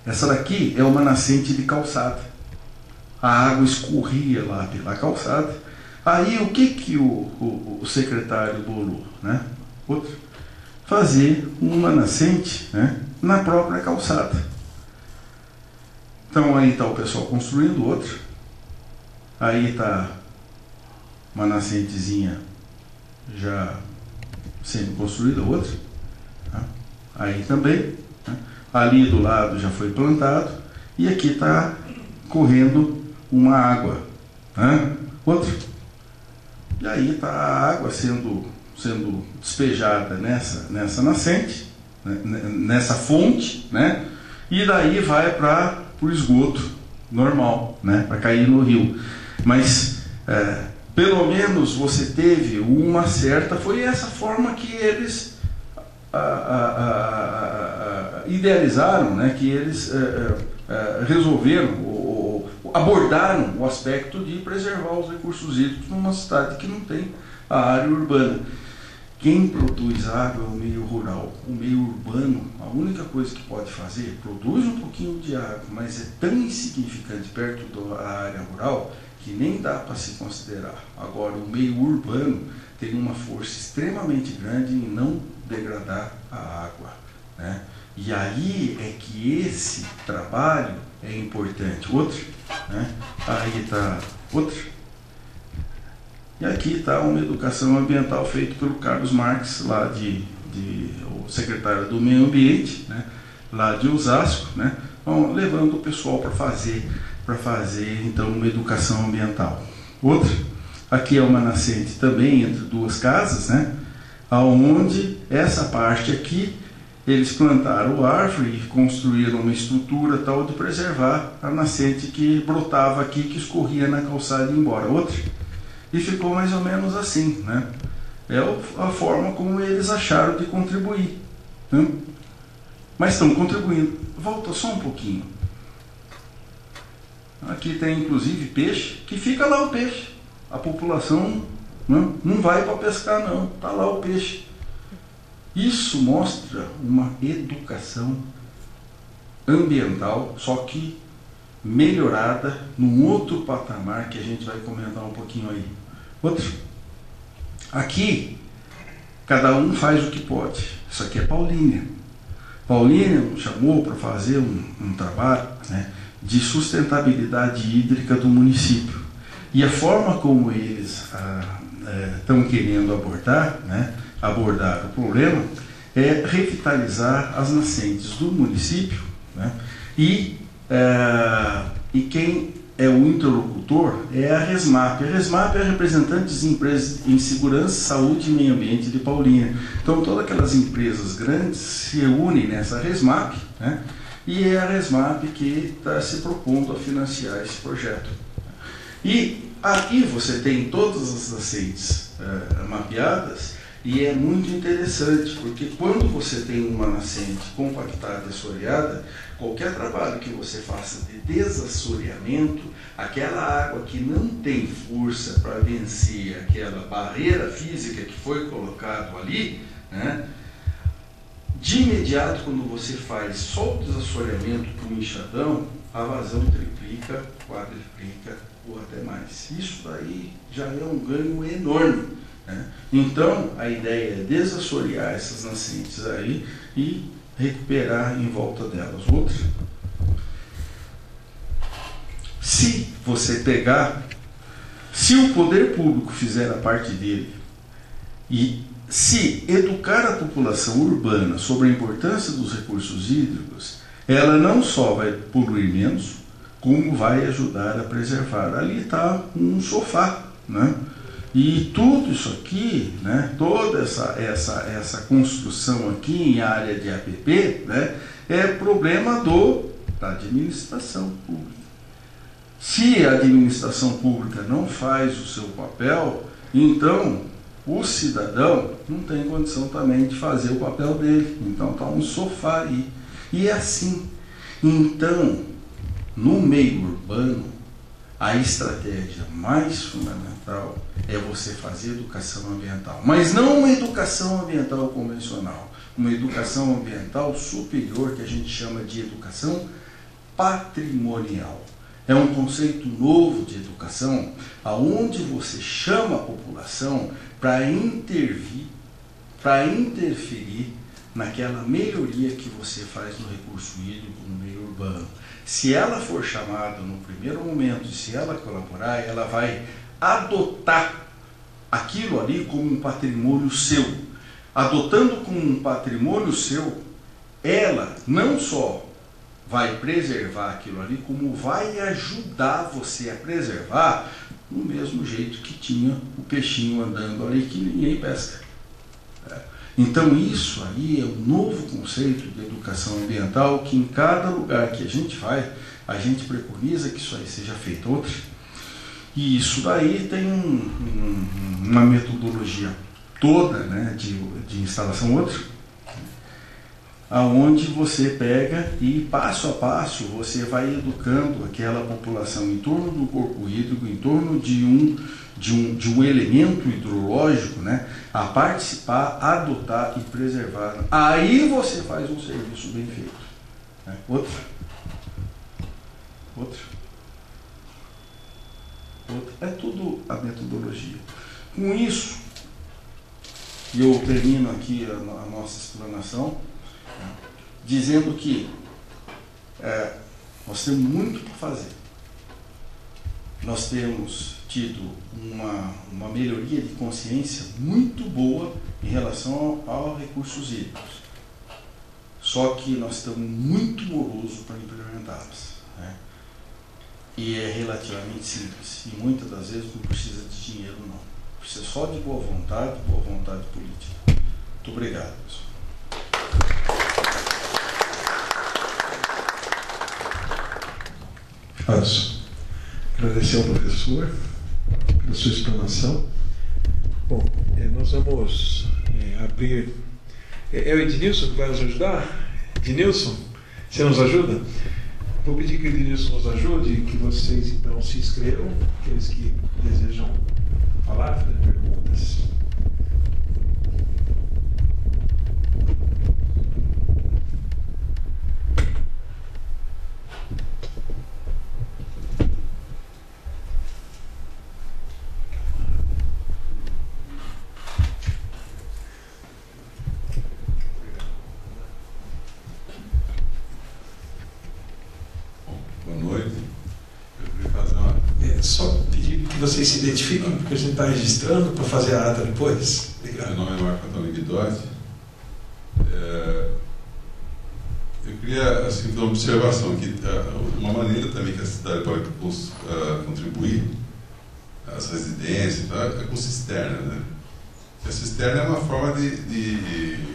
Essa daqui é uma nascente de calçada. A água escorria lá pela calçada. Aí o que o secretário bolou, né? Fazer uma nascente, né, na própria calçada. Então aí está o pessoal construindo outra. Aí está uma nascentezinha já sendo construída, outra. Tá? Aí também, né? Ali do lado já foi plantado. E aqui está correndo uma água, né? Outra. E aí está a água sendo despejada nessa nascente, né? Nessa fonte, né? E daí vai para o esgoto normal, né? Para cair no rio. Mas pelo menos você teve uma certa... Foi essa forma que eles idealizaram, né? Que eles resolveram, abordaram o aspecto de preservar os recursos hídricos numa cidade que não tem a área urbana. Quem produz água é o meio rural. O meio urbano, a única coisa que pode fazer, produz um pouquinho de água, mas é tão insignificante perto da área rural que nem dá para se considerar. Agora, o meio urbano tem uma força extremamente grande em não degradar a água, né? E aí é que esse trabalho é importante. Outro, né? Aí está outro. E aqui está uma educação ambiental feita pelo Carlos Marques, lá o secretário do Meio Ambiente, né? Lá de Osasco, né? Então, levando o pessoal para fazer então uma educação ambiental. Outra, aqui é uma nascente também entre duas casas, né? Aonde essa parte aqui eles plantaram árvore e construíram uma estrutura tal de preservar a nascente que brotava aqui, que escorria na calçada e ia embora. Outra, e ficou mais ou menos assim, né? É a forma como eles acharam de contribuir, né? Mas estão contribuindo. Volta só um pouquinho. Aqui tem inclusive peixe, que fica lá o peixe. A população não vai para pescar não, está lá o peixe. Isso mostra uma educação ambiental, só que melhorada num outro patamar que a gente vai comentar um pouquinho aí. Outro. Aqui, cada um faz o que pode. Isso aqui é Paulínia. Paulínia nos chamou para fazer um trabalho, né, de sustentabilidade hídrica do município. E a forma como eles estão querendo abordar o problema é revitalizar as nascentes do município, né? E quem é o interlocutor é a RESMAP. A RESMAP é a representante das empresas em segurança, saúde e meio ambiente de Paulínia. Então, todas aquelas empresas grandes se reúnem nessa RESMAP, né? E é a RESMAP que está se propondo a financiar esse projeto. E aqui você tem todas as nascentes mapeadas, e é muito interessante, porque quando você tem uma nascente compactada e assoreada, qualquer trabalho que você faça de desassoreamento, aquela água que não tem força para vencer aquela barreira física que foi colocado ali, né, de imediato, quando você faz só o desassoreamento com o enxadão, a vazão triplica, quadriplica ou até mais. Isso daí já é um ganho enorme, né? Então, a ideia é desassorear essas nascentes aí e recuperar em volta delas. Outra, se você pegar, se o poder público fizer a parte dele e se educar a população urbana sobre a importância dos recursos hídricos, ela não só vai poluir menos, como vai ajudar a preservar. Ali está um sofá, né? E tudo isso aqui, né, toda essa construção aqui em área de APP, né, é problema da administração pública. Se a administração pública não faz o seu papel, então o cidadão não tem condição também de fazer o papel dele. Então está um sofá aí. E é assim. Então, no meio urbano, a estratégia mais fundamental é você fazer educação ambiental. Mas não uma educação ambiental convencional, uma educação ambiental superior, que a gente chama de educação patrimonial. É um conceito novo de educação, aonde você chama a população para interferir naquela melhoria que você faz no recurso hídrico no meio urbano. Se ela for chamada no primeiro momento, se ela colaborar, ela vai adotar aquilo ali como um patrimônio seu. Adotando como um patrimônio seu, ela não só vai preservar aquilo ali, como vai ajudar você a preservar do mesmo jeito que tinha o peixinho andando ali que ninguém pesca. Então isso aí é um novo conceito de educação ambiental que em cada lugar que a gente vai, a gente preconiza que isso aí seja feito. Outra, e isso daí tem uma metodologia toda, né, de instalação. Outra, aonde você pega e passo a passo você vai educando aquela população em torno do corpo hídrico, em torno de um elemento hidrológico, né, a participar, adotar e preservar. Aí você faz um serviço bem feito. Né? Outra. É tudo a metodologia. Com isso, eu termino aqui a nossa explanação, dizendo que nós temos muito para fazer. Nós temos tido uma melhoria de consciência muito boa em relação aos recursos hídricos. Só que nós estamos muito morosos para implementá-los. Né? E é relativamente simples. E muitas das vezes não precisa de dinheiro, não. Precisa só de boa vontade política. Muito obrigado, pessoal. Adson, agradecer ao professor pela sua explanação. Bom, nós vamos abrir. É o Ednilson que vai nos ajudar? Ednilson, você nos ajuda? Vou pedir que o Ednilson nos ajude e que vocês então se inscrevam, aqueles que desejam falar, fazer perguntas. Só pedir que vocês se identifiquem, porque a gente está registrando para fazer a ata depois. Obrigado. Meu nome é Marco Antônio Guidotti. Eu queria assim, ter uma observação aqui. Uma maneira também que a cidade pode contribuir, as residências, é com cisterna. Né? A cisterna é uma forma de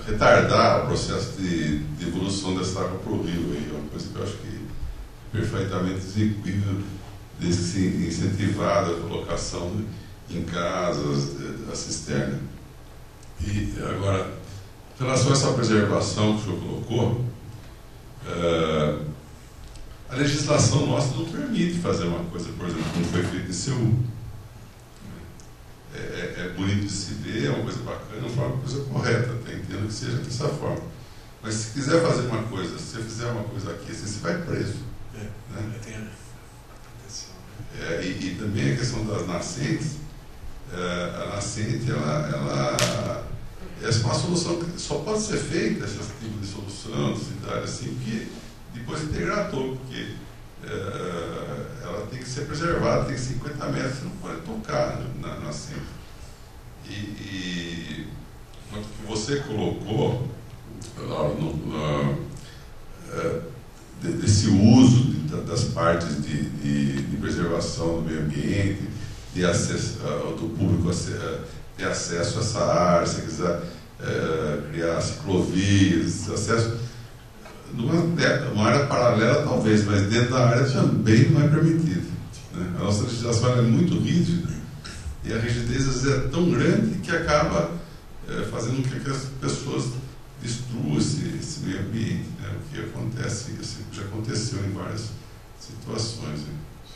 retardar o processo de evolução dessa água para o rio. É uma coisa que eu acho que é perfeitamente execuível, incentivada a colocação em casas, a cisterna. E agora, em relação a essa preservação que o senhor colocou, a legislação nossa não permite fazer uma coisa, por exemplo, como foi feito em Seul. É bonito de se ver, é uma coisa bacana, uma coisa correta, entendo que seja dessa forma. Mas se quiser fazer uma coisa, se você fizer uma coisa aqui, assim, você vai preso. Né? E também a questão das nascentes, a nascente, ela é uma solução que só pode ser feita, esse tipo de solução, cidade assim, porque depois integrar todo, porque ela tem que ser preservada, tem 50 metros, você não pode tocar na nascente. E o que você colocou desse uso das partes de preservação do meio ambiente, de acesso do público ter acesso a essa área, se quiser criar ciclovias, acesso numa área paralela talvez, mas dentro da área também não é permitido. Né? A nossa legislação é muito rígida e a rigidez às vezes é tão grande que acaba fazendo com que as pessoas destrua esse meio ambiente, né? O que acontece, assim, já aconteceu em várias situações, né?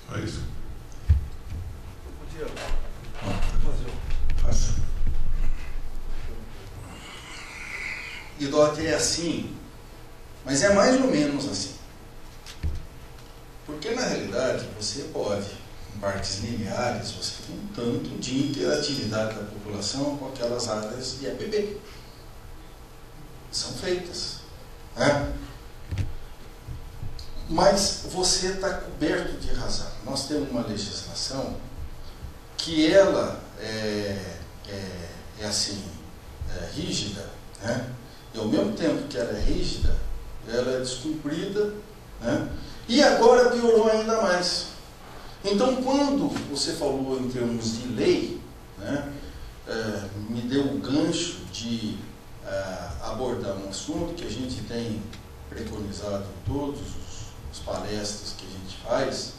Só isso. Faça. Idote é assim, mas é mais ou menos assim. Porque na realidade você pode, em partes lineares, você tem um tanto de interatividade da população com aquelas áreas de EPB. São feitas. Né? Mas você está coberto de razão. Nós temos uma legislação que ela é rígida, né? E ao mesmo tempo que ela é rígida, ela é descumprida, né? E agora piorou ainda mais. Então, quando você falou em termos de lei, né, me deu o gancho de abordar um assunto que a gente tem preconizado em todas as palestras que a gente faz,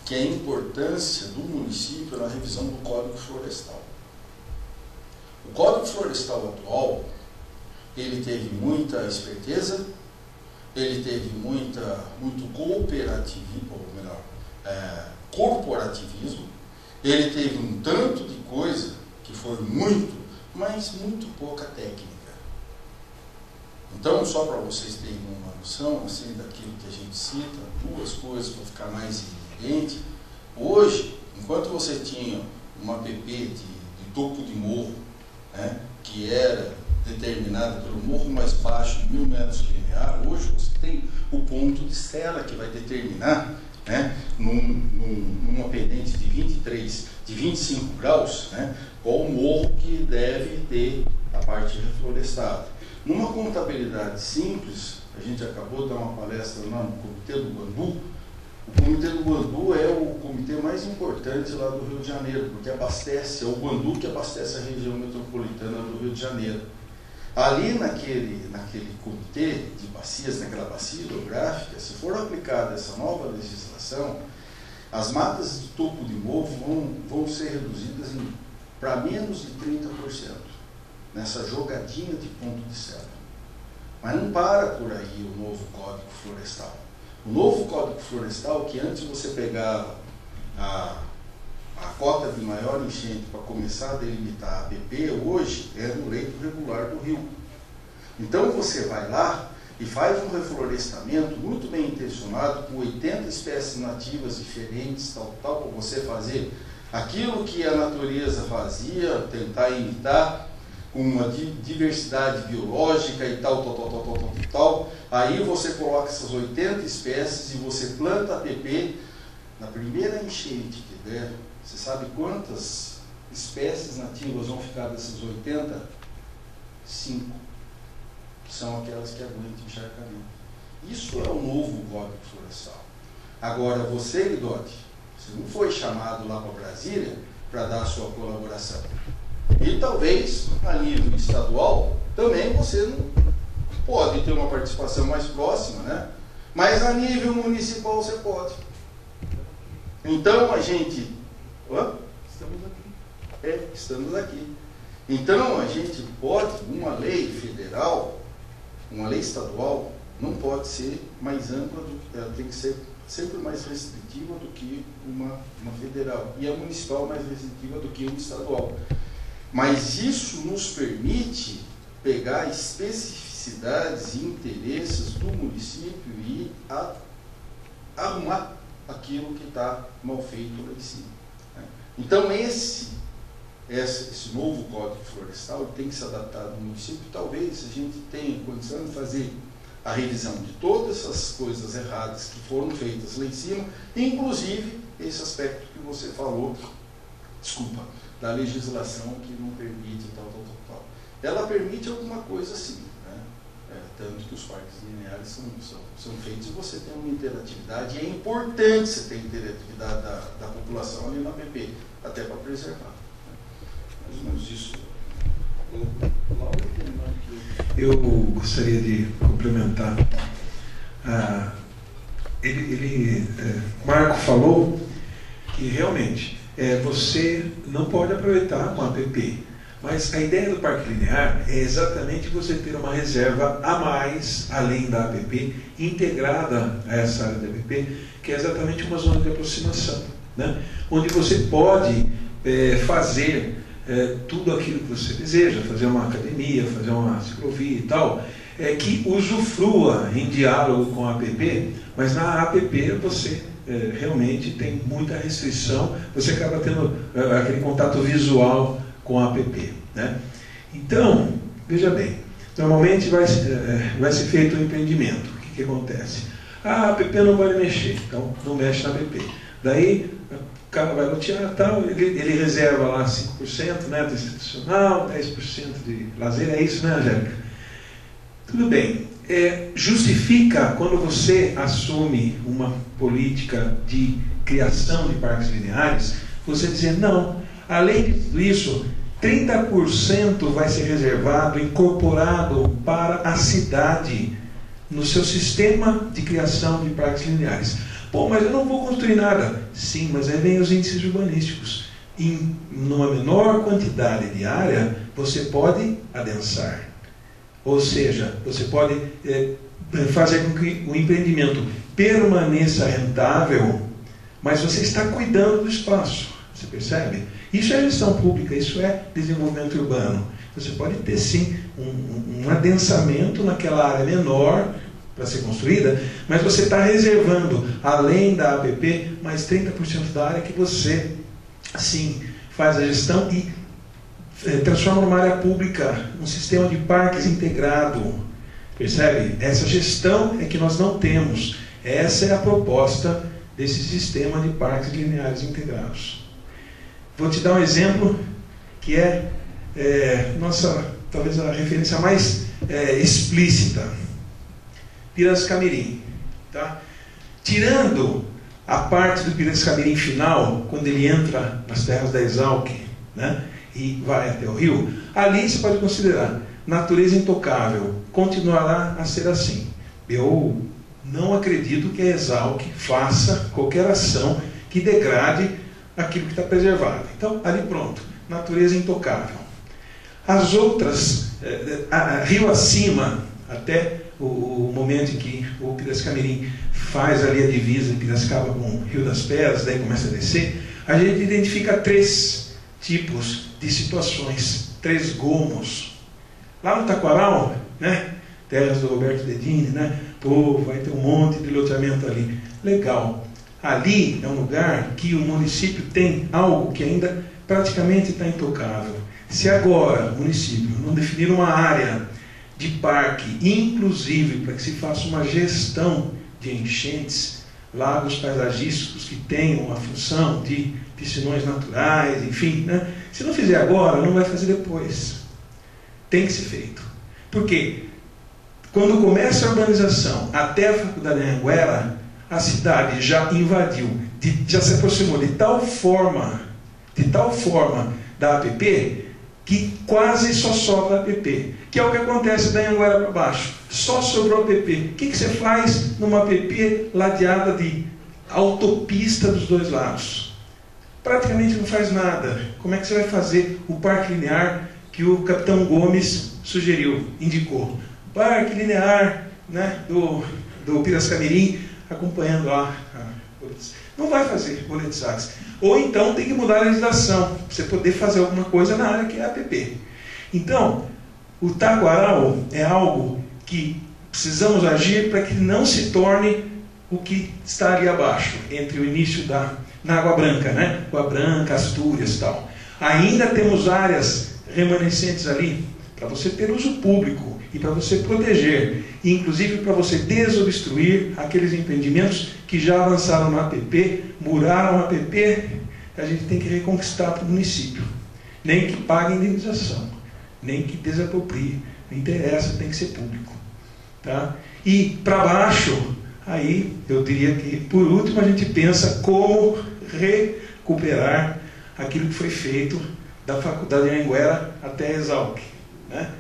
que é a importância do município na revisão do Código Florestal. O Código Florestal atual, ele teve muita esperteza, ele teve muito cooperativismo, ou melhor, corporativismo, ele teve um tanto de coisa que foi muito, mas muito pouca técnica. Então, só para vocês terem uma noção assim, daquilo que a gente cita, duas coisas para ficar mais evidente. Hoje, enquanto você tinha uma APP de topo de morro, né, que era determinada pelo morro mais baixo de 1000 metros lineares, hoje você tem o ponto de sela que vai determinar, né, numa pendente de 25 graus, né, qual o morro que deve ter a parte reflorestada. Numa contabilidade simples, a gente acabou de dar uma palestra lá no Comitê do Guandu. O Comitê do Guandu é o comitê mais importante lá do Rio de Janeiro, porque abastece, é o Guandu que abastece a região metropolitana do Rio de Janeiro. Ali naquele comitê de bacias, naquela bacia hidrográfica, se for aplicada essa nova legislação, as matas de topo de morro vão ser reduzidas para menos de 30%, nessa jogadinha de ponto de sela. Mas não para por aí o novo Código Florestal. O novo Código Florestal, que antes você pegava a cota de maior enchente para começar a delimitar a APP, hoje é no leito regular do rio. Então você vai lá e faz um reflorestamento muito bem intencionado, com 80 espécies nativas diferentes, tal, para você fazer aquilo que a natureza fazia, tentar imitar, com uma diversidade biológica e tal. Aí você coloca essas 80 espécies e você planta a APP. Na primeira enchente que der, você sabe quantas espécies nativas vão ficar dessas 80? 5, que são aquelas que aguentam encharcamento. Isso é o novo Código Florestal. Agora, você, Idote, você não foi chamado lá para Brasília para dar a sua colaboração. E talvez, a nível estadual, também você não pode ter uma participação mais próxima, né? Mas a nível municipal você pode. Então a gente... Estamos aqui. Então a gente pode, uma lei federal, uma lei estadual, não pode ser mais ampla, ela tem que ser sempre mais restritiva do que uma federal. E a municipal mais restritiva do que uma estadual. Mas isso nos permite pegar especificidades e interesses do município e arrumar aquilo que está mal feito lá em cima. Né? Então esse novo Código Florestal tem que se adaptar no município. Talvez a gente tenha condição de fazer a revisão de todas essas coisas erradas que foram feitas lá em cima, inclusive esse aspecto que você falou, da legislação que não permite tal. Ela permite alguma coisa sim, né? Tanto que os parques lineares são feitos e você tem uma interatividade, e é importante você ter interatividade da população ali na APP, até para preservar. Né? Mais ou menos isso. Eu gostaria de complementar. Marco falou que realmente você não pode aproveitar uma APP. Mas a ideia do parque linear é exatamente você ter uma reserva a mais, além da APP, integrada a essa área da APP, que é exatamente uma zona de aproximação, né? Onde você pode fazer tudo aquilo que você deseja, fazer uma academia, fazer uma ciclovia e tal, que usufrua em diálogo com a APP, mas na APP você realmente tem muita restrição, você acaba tendo aquele contato visual com a APP, né? Então, veja bem, normalmente vai ser feito um empreendimento. O que acontece? A APP não vai mexer, então não mexe na APP. Daí o cara vai lotear, tal, ele reserva lá 5%, né, do institucional, 10% de lazer, é isso, né, Angélica? Tudo bem. Justifica quando você assume uma política de criação de parques lineares, você dizer, não, além disso, 30% vai ser reservado, incorporado para a cidade, no seu sistema de criação de parques lineares. Pô, mas eu não vou construir nada. Sim, mas aí vem os índices urbanísticos. Em uma menor quantidade de área, você pode adensar. Ou seja, você pode fazer com que o empreendimento permaneça rentável, mas você está cuidando do espaço. Você percebe? Isso é gestão pública, isso é desenvolvimento urbano. Você pode ter sim um adensamento naquela área menor para ser construída, mas você está reservando, além da APP, mais 30% da área que você, sim, faz a gestão e transforma numa área pública, um sistema de parques integrado. Percebe? Essa gestão é que nós não temos. Essa é a proposta desse sistema de parques lineares integrados. Vou te dar um exemplo que talvez a referência mais explícita. Piracicamirim. Tá? Tirando a parte do Piracicamirim final, quando ele entra nas terras da Exalc, né, e vai até o rio, ali você pode considerar natureza intocável, continuará a ser assim. Eu não acredito que a Exalc faça qualquer ação que degrade aquilo que está preservado. Então, ali pronto, natureza intocável. As outras, rio acima, até o momento em que o Piracicamirim faz ali a divisa de Piracicaba com o Rio das Pedras, daí começa a descer, a gente identifica 3 tipos de situações, 3 gomos. Lá no Taquaral, né, terras do Roberto Dedini, né, pô, vai ter um monte de loteamento ali. Legal. Ali é um lugar que o município tem algo que ainda praticamente está intocável. Se agora o município não definir uma área de parque, inclusive para que se faça uma gestão de enchentes, lagos paisagísticos que tenham a função de piscinões naturais, enfim, né? Se não fizer agora, não vai fazer depois. Tem que ser feito. Porque quando começa a urbanização até a Faculdade de Anhanguera, a cidade já invadiu, já se aproximou de tal forma da APP, que quase só sobra a APP, que é o que acontece da Anhanguera para baixo. Só sobrou a APP. O que você faz numa APP ladeada de autopista dos 2 lados? Praticamente não faz nada. Como é que você vai fazer o parque linear que o capitão Gomes sugeriu, indicou? Parque linear, né, do Piracicamirim, acompanhando lá. Não vai fazer boletizados. Ou então tem que mudar a legislação, para você poder fazer alguma coisa na área que é a APP. Então, o Taquaral é algo que precisamos agir para que não se torne o que está ali abaixo, entre o início na Água Branca, né? Água Branca, Astúrias e tal. Ainda temos áreas remanescentes ali para você ter uso público e para você proteger, e inclusive para você desobstruir aqueles empreendimentos que já avançaram na APP, muraram a APP, a gente tem que reconquistar para o município. Nem que pague indenização, nem que desaproprie, não interessa, tem que ser público. Tá? E para baixo, aí eu diria que, por último, a gente pensa como recuperar aquilo que foi feito da Faculdade de Anhanguera até a Exalc, né?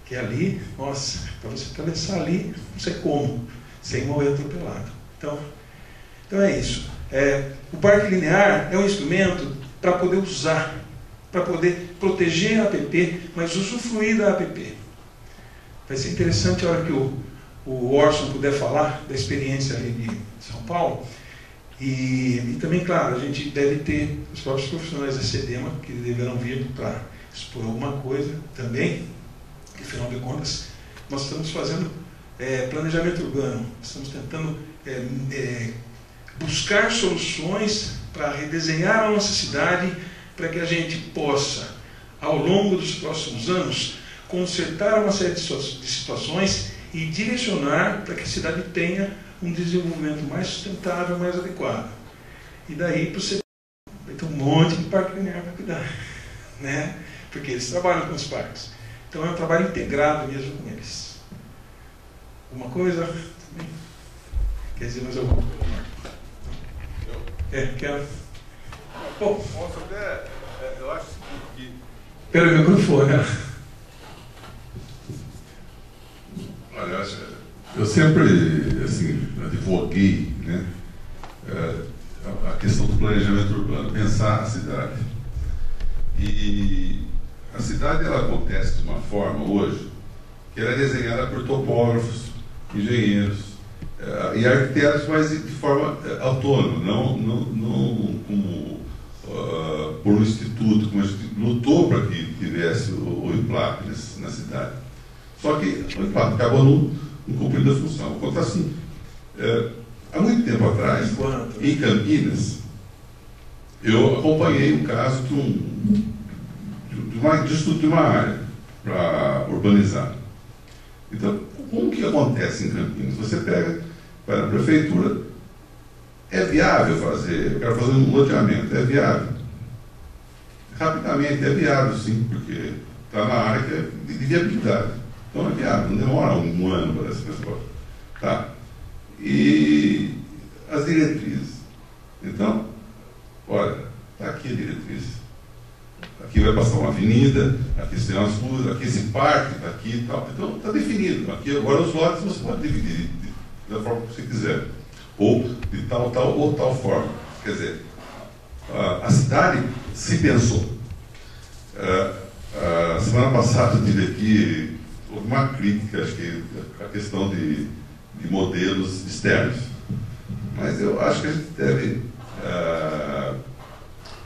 Que ali, nossa, para você atravessar ali, não sei como, sem morrer atropelado. Então é isso. O parque linear é um instrumento para poder usar para poder proteger a APP, mas usufruir da APP. Vai ser interessante a hora que o Orson puder falar da experiência ali de São Paulo. E também, claro, a gente deve ter os próprios profissionais da SEDEMA que deverão vir para expor alguma coisa também, que afinal de contas nós estamos fazendo planejamento urbano, estamos tentando buscar soluções para redesenhar a nossa cidade, para que a gente possa, ao longo dos próximos anos, consertar uma série de situações e direcionar para que a cidade tenha um desenvolvimento mais sustentável, mais adequado. E daí para você vai ter um monte de parque linear para cuidar, né? Porque eles trabalham com os parques. Então é um trabalho integrado mesmo com eles. Alguma coisa? Quer dizer mais alguma coisa? Quero. Bom, eu acho que... Pelo microfone, né? Olha, eu sempre assim, advoguei, né, a questão do planejamento urbano, pensar a cidade. E a cidade ela acontece de uma forma hoje que ela é desenhada por topógrafos, engenheiros e arquitetos, mas de forma autônoma, não como por um instituto, como a gente lutou para que tivesse o IPLAC na cidade. Só que o IPLAC acabou não cumprindo a função. Vou contar assim, há muito tempo atrás, em Campinas, eu acompanhei um caso de uma área para urbanizar. Então, como que acontece em Campinas? Você pega, vai na prefeitura, é viável fazer, eu quero fazer um loteamento, é viável. Rapidamente, é viável sim, porque está na área que é de viabilidade. Então é viável, não demora um ano para essa pessoa. Tá? E as diretrizes. Então, olha, está aqui a diretriz. Aqui vai passar uma avenida, aqui tem umas ruas, aqui esse parque, está aqui e tal. Então está definido. Aqui agora os lotes você pode dividir da forma que você quiser. Ou de tal ou tal forma. Quer dizer, a cidade se pensou. A semana passada eu tive aqui uma crítica, acho que a questão de modelos externos. Mas eu acho que a gente deve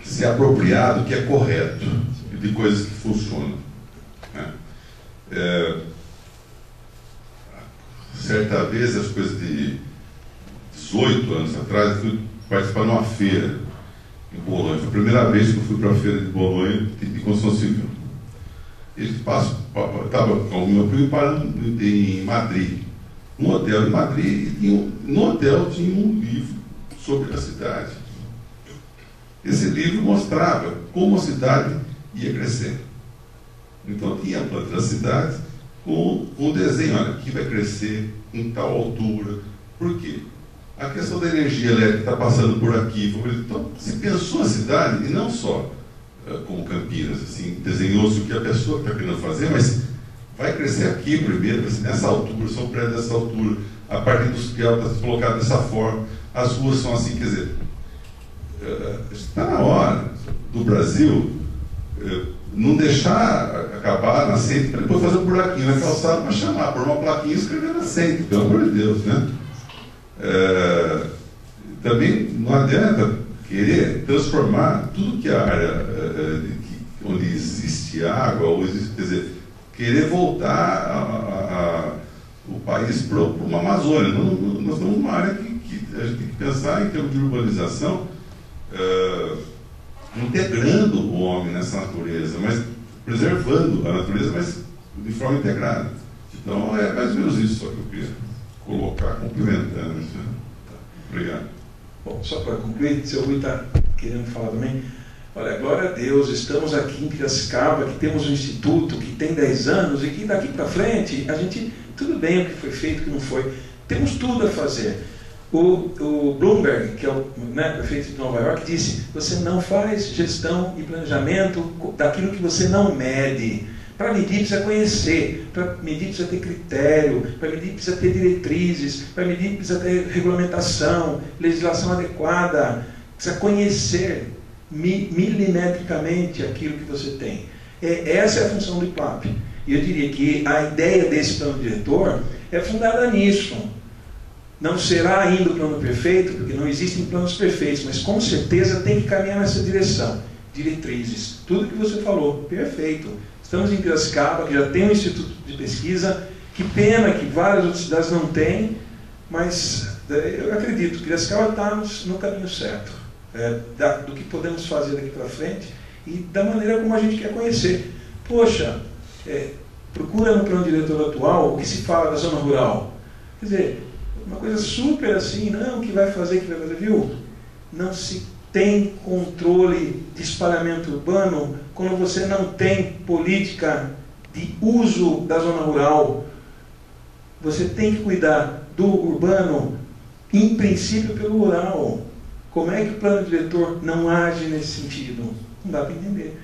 se apropriar do que é correto e de coisas que funcionam. Né? Certa vez, as coisas de 18 anos atrás, eu fui participar de uma feira em Bolonha. Foi a primeira vez que eu fui para a feira de Bolonha de construção civil. Estava com o meu primo parando em Madrid, num hotel em Madrid, e no hotel tinha um livro sobre a cidade. Esse livro mostrava como a cidade ia crescer. Então tinha a planta da cidade com um desenho, olha, aqui vai crescer em tal altura. Por quê? A questão da energia elétrica está passando por aqui. Então se pensou a cidade, e não só como Campinas, assim, desenhou-se o que a pessoa está querendo fazer, mas vai crescer aqui primeiro, nessa altura, são prédios dessa altura, a parte industrial está colocada dessa forma, as ruas são assim, quer dizer, está na hora do Brasil não deixar acabar nascente para depois fazer um buraquinho na calçada para chamar, por uma plaquinha e escrever nascente, pelo amor de Deus, né? Também não adianta querer transformar tudo que a área onde existe água, ou existe, quer dizer, querer voltar o país para uma Amazônia. Nós estamos numa área que a gente tem que pensar em termos de urbanização, integrando o homem nessa natureza, mas preservando a natureza, mas de forma integrada. Então é mais ou menos isso só que eu queria colocar, complementando. Obrigado. Bom, só para concluir, se o Rui está querendo falar também, olha, glória a Deus, estamos aqui em Piracicaba, que temos um instituto que tem 10 anos e que daqui para frente, a gente, tudo bem o que foi feito, o que não foi, temos tudo a fazer. O Bloomberg, que é o prefeito de Nova York, disse, você não faz gestão e planejamento daquilo que você não mede. Para medir precisa conhecer, para medir precisa ter critério, para medir precisa ter diretrizes, para medir precisa ter regulamentação, legislação adequada, precisa conhecer. milimetricamente aquilo que você tem. Essa é a função do IPLAP. E eu diria que a ideia desse plano diretor é fundada nisso. Não será ainda o plano perfeito, porque não existem planos perfeitos, mas com certeza tem que caminhar nessa direção. Diretrizes. Tudo que você falou, perfeito. Estamos em Piracicaba, que já tem um instituto de pesquisa. Que pena que várias outras cidades não têm, mas eu acredito que Piracicaba está no caminho certo. Do que podemos fazer daqui para frente e da maneira como a gente quer conhecer. Poxa, procura no plano diretor atual o que se fala da zona rural. Quer dizer, uma coisa super assim, não, que vai fazer, viu? Não se tem controle de espalhamento urbano quando você não tem política de uso da zona rural. Você tem que cuidar do urbano, em princípio, pelo rural. Como é que o plano diretor não age nesse sentido? Não dá para entender.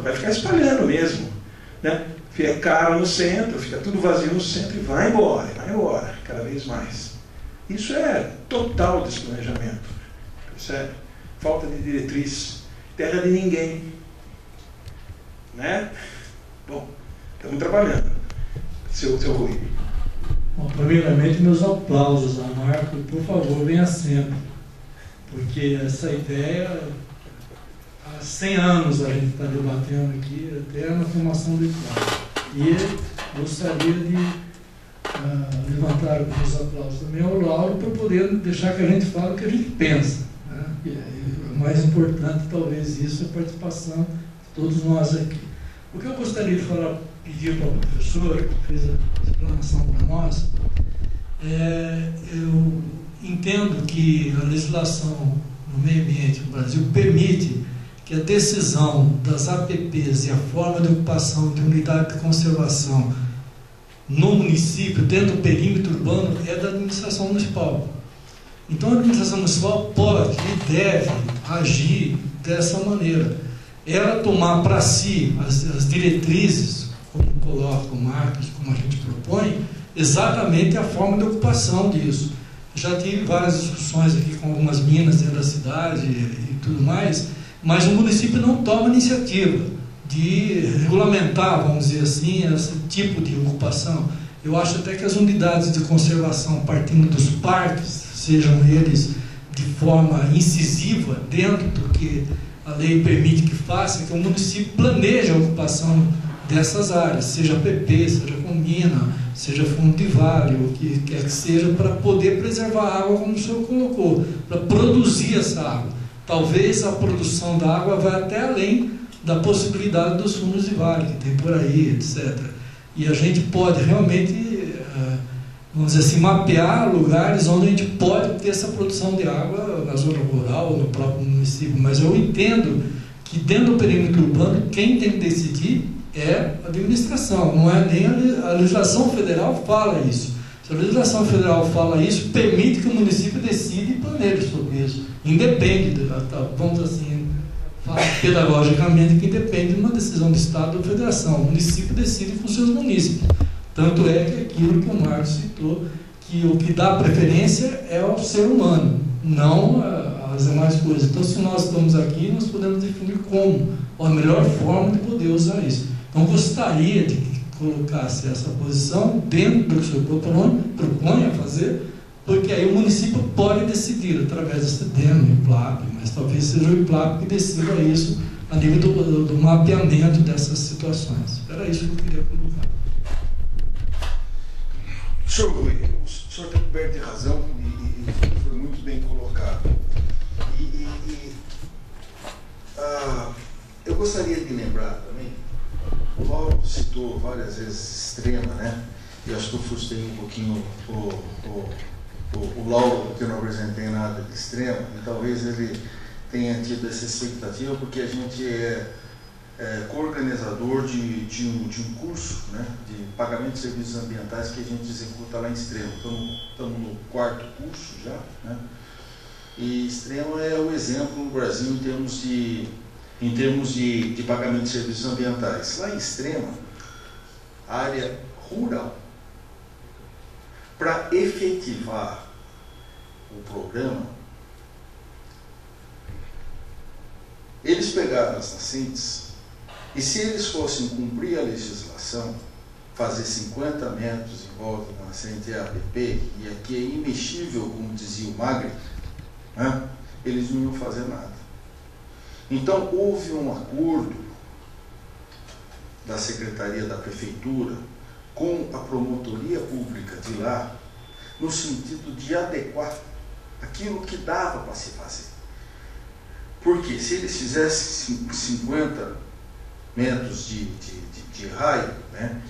Vai ficar espalhando mesmo, né? Fica caro no centro, fica tudo vazio no centro e vai embora, cada vez mais. Isso é total desplanejamento, percebe? Falta de diretriz, terra de ninguém, né? Bom, estamos trabalhando. Seu Rui. Bom, primeiramente, meus aplausos a Marco, por favor, venha sempre, porque essa ideia, há 100 anos a gente está debatendo aqui, até na formação do IPLAP. E gostaria de levantar os aplausos também ao Lauro, para poder deixar que a gente fale o que a gente pensa, né? O mais importante, talvez, isso é a participação de todos nós aqui. O que eu gostaria de falar, pedir para o professor, que fez a explanação para nós, eu entendo que a legislação no meio ambiente no Brasil permite que a decisão das APPs e a forma de ocupação de unidade de conservação no município, dentro do perímetro urbano, é da administração municipal. Então a administração municipal pode e deve agir dessa maneira. Ela tomar para si as diretrizes, como coloca o Marcos, como a gente propõe, exatamente a forma de ocupação disso. Já tive várias discussões aqui com algumas minas dentro da cidade e tudo mais, mas o município não toma iniciativa de regulamentar, vamos dizer assim, esse tipo de ocupação. Eu acho até que as unidades de conservação, partindo dos parques, sejam eles de forma incisiva, dentro do que a lei permite que faça, que o município planeje a ocupação dessas áreas, seja PP, seja com mina, seja fundo de vale, o que quer que seja, para poder preservar a água, como o senhor colocou, para produzir essa água. Talvez a produção da água vá até além da possibilidade dos fundos de vale, que tem por aí, etc. E a gente pode realmente, vamos dizer assim, mapear lugares onde a gente pode ter essa produção de água na zona rural, no próprio município. Mas eu entendo que dentro do perímetro urbano, quem tem que decidir é a administração, não é nem a legislação federal fala isso. Se a legislação federal fala isso, permite que o município decida e planeje sobre isso. Independe, vamos assim, falar pedagogicamente que independe de uma decisão do Estado ou da Federação. O município decide com seus munícipes. Tanto é que aquilo que o Marcos citou, que o que dá preferência é ao ser humano, não às demais coisas. Então, se nós estamos aqui, nós podemos definir como, ou a melhor forma de poder usar isso. Então, gostaria de que colocasse essa posição dentro do que o senhor propõe a fazer, porque aí o município pode decidir através do CDM, do IPLAP, mas talvez seja o IPLAP que decida isso a nível do mapeamento dessas situações. Era isso que eu queria colocar. Senhor Rui, o senhor tem coberto de razão e foi muito bem colocado. Eu gostaria de lembrar também, o Lauro citou várias vezes Extrema, né? E acho que eu frustrei um pouquinho o Lauro, porque eu não apresentei nada de Extrema, e talvez ele tenha tido essa expectativa, porque a gente é co-organizador de um curso, né, de pagamento de serviços ambientais que a gente executa lá em Extrema. Estamos no 4º curso já, né? E Extrema é o exemplo no Brasil em termos de pagamento de serviços ambientais. Lá em Extrema, área rural, para efetivar o programa, pegaram as nascentes e se eles fossem cumprir a legislação, fazer 50 metros em volta da nascente APP, e aqui é imexível, como dizia o Magri, né? Eles não iam fazer nada. Então houve um acordo da Secretaria da Prefeitura com a promotoria pública de lá, no sentido de adequar aquilo que dava para se fazer. Porque se eles fizessem 50 metros de raio, né,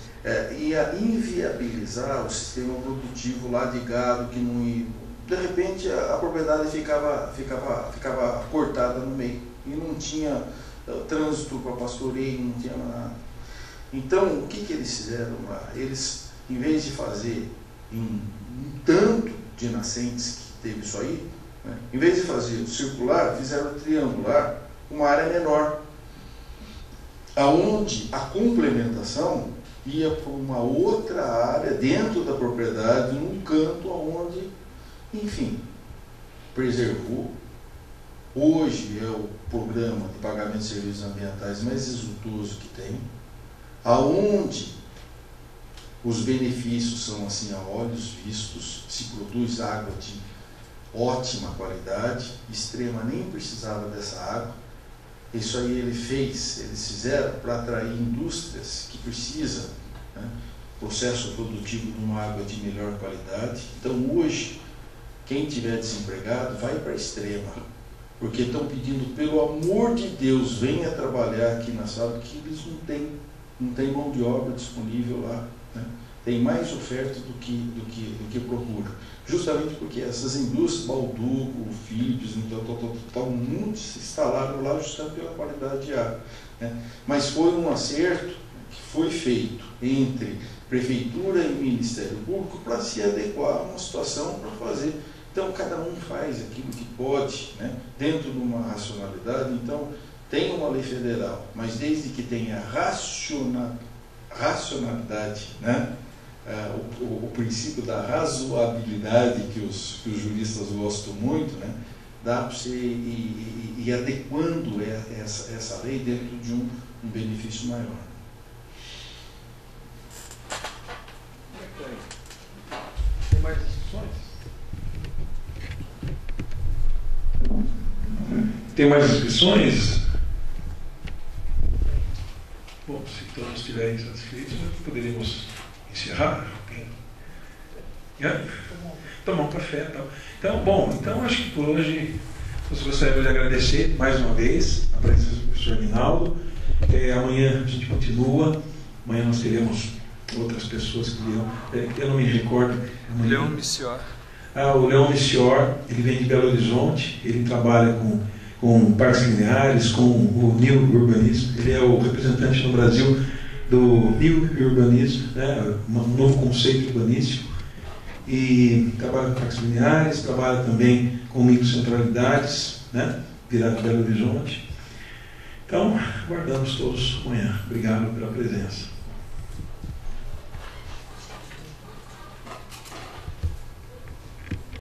ia inviabilizar o sistema produtivo lá de gado, que não ia, de repente a propriedade ficava cortada no meio e não tinha trânsito para pastoreio, não tinha nada. Então, o que eles fizeram lá? Eles, em vez de fazer um tanto de nascentes que teve isso aí, né, em vez de fazer o circular, fizeram o triangular, uma área menor, aonde a complementação ia para uma outra área dentro da propriedade, num canto aonde, enfim, preservou. Hoje é o programa de pagamento de serviços ambientais mais exitoso que tem, aonde os benefícios são assim a olhos vistos, se produz água de ótima qualidade, extrema, nem precisava dessa água. Isso aí eles fizeram para atrair indústrias que precisam, né, processo produtivo de uma água de melhor qualidade. Então hoje, quem tiver desempregado, vai para a Extrema, porque estão pedindo, pelo amor de Deus, venha trabalhar aqui na sala, que eles não têm mão de obra disponível lá, né? Tem mais oferta do que procura. Justamente porque essas indústrias, Balduco, Philips, então, muitos se instalaram lá justamente pela qualidade de água, né? Mas foi um acerto que foi feito entre Prefeitura e Ministério Público para se adequar a uma situação para fazer. Então, cada um faz aquilo que pode, né, dentro de uma racionalidade. Então, tem uma lei federal, mas desde que tenha racionalidade, né, o princípio da razoabilidade que os juristas gostam muito, né, dá para você ir adequando essa lei dentro de um benefício maior. Tem mais discussões? Tem mais inscrições? Bom, se todos estiverem satisfeitos, poderíamos encerrar. Tomar um café e tal. Então, bom, acho que por hoje nós gostaríamos de agradecer mais uma vez a presença do professor Minaldo. Amanhã a gente continua. Amanhã nós teremos outras pessoas que virão. Eu não me recordo. Leão Missior. O Leão Missior, ele vem de Belo Horizonte, ele trabalha com parques lineares, com o New Urbanismo. Ele é o representante no Brasil do New Urbanismo, né, um novo conceito urbanístico, e trabalha com parques lineares, trabalha também com microcentralidades, né, virado de Belo Horizonte. Então, aguardamos todos amanhã. Obrigado pela presença.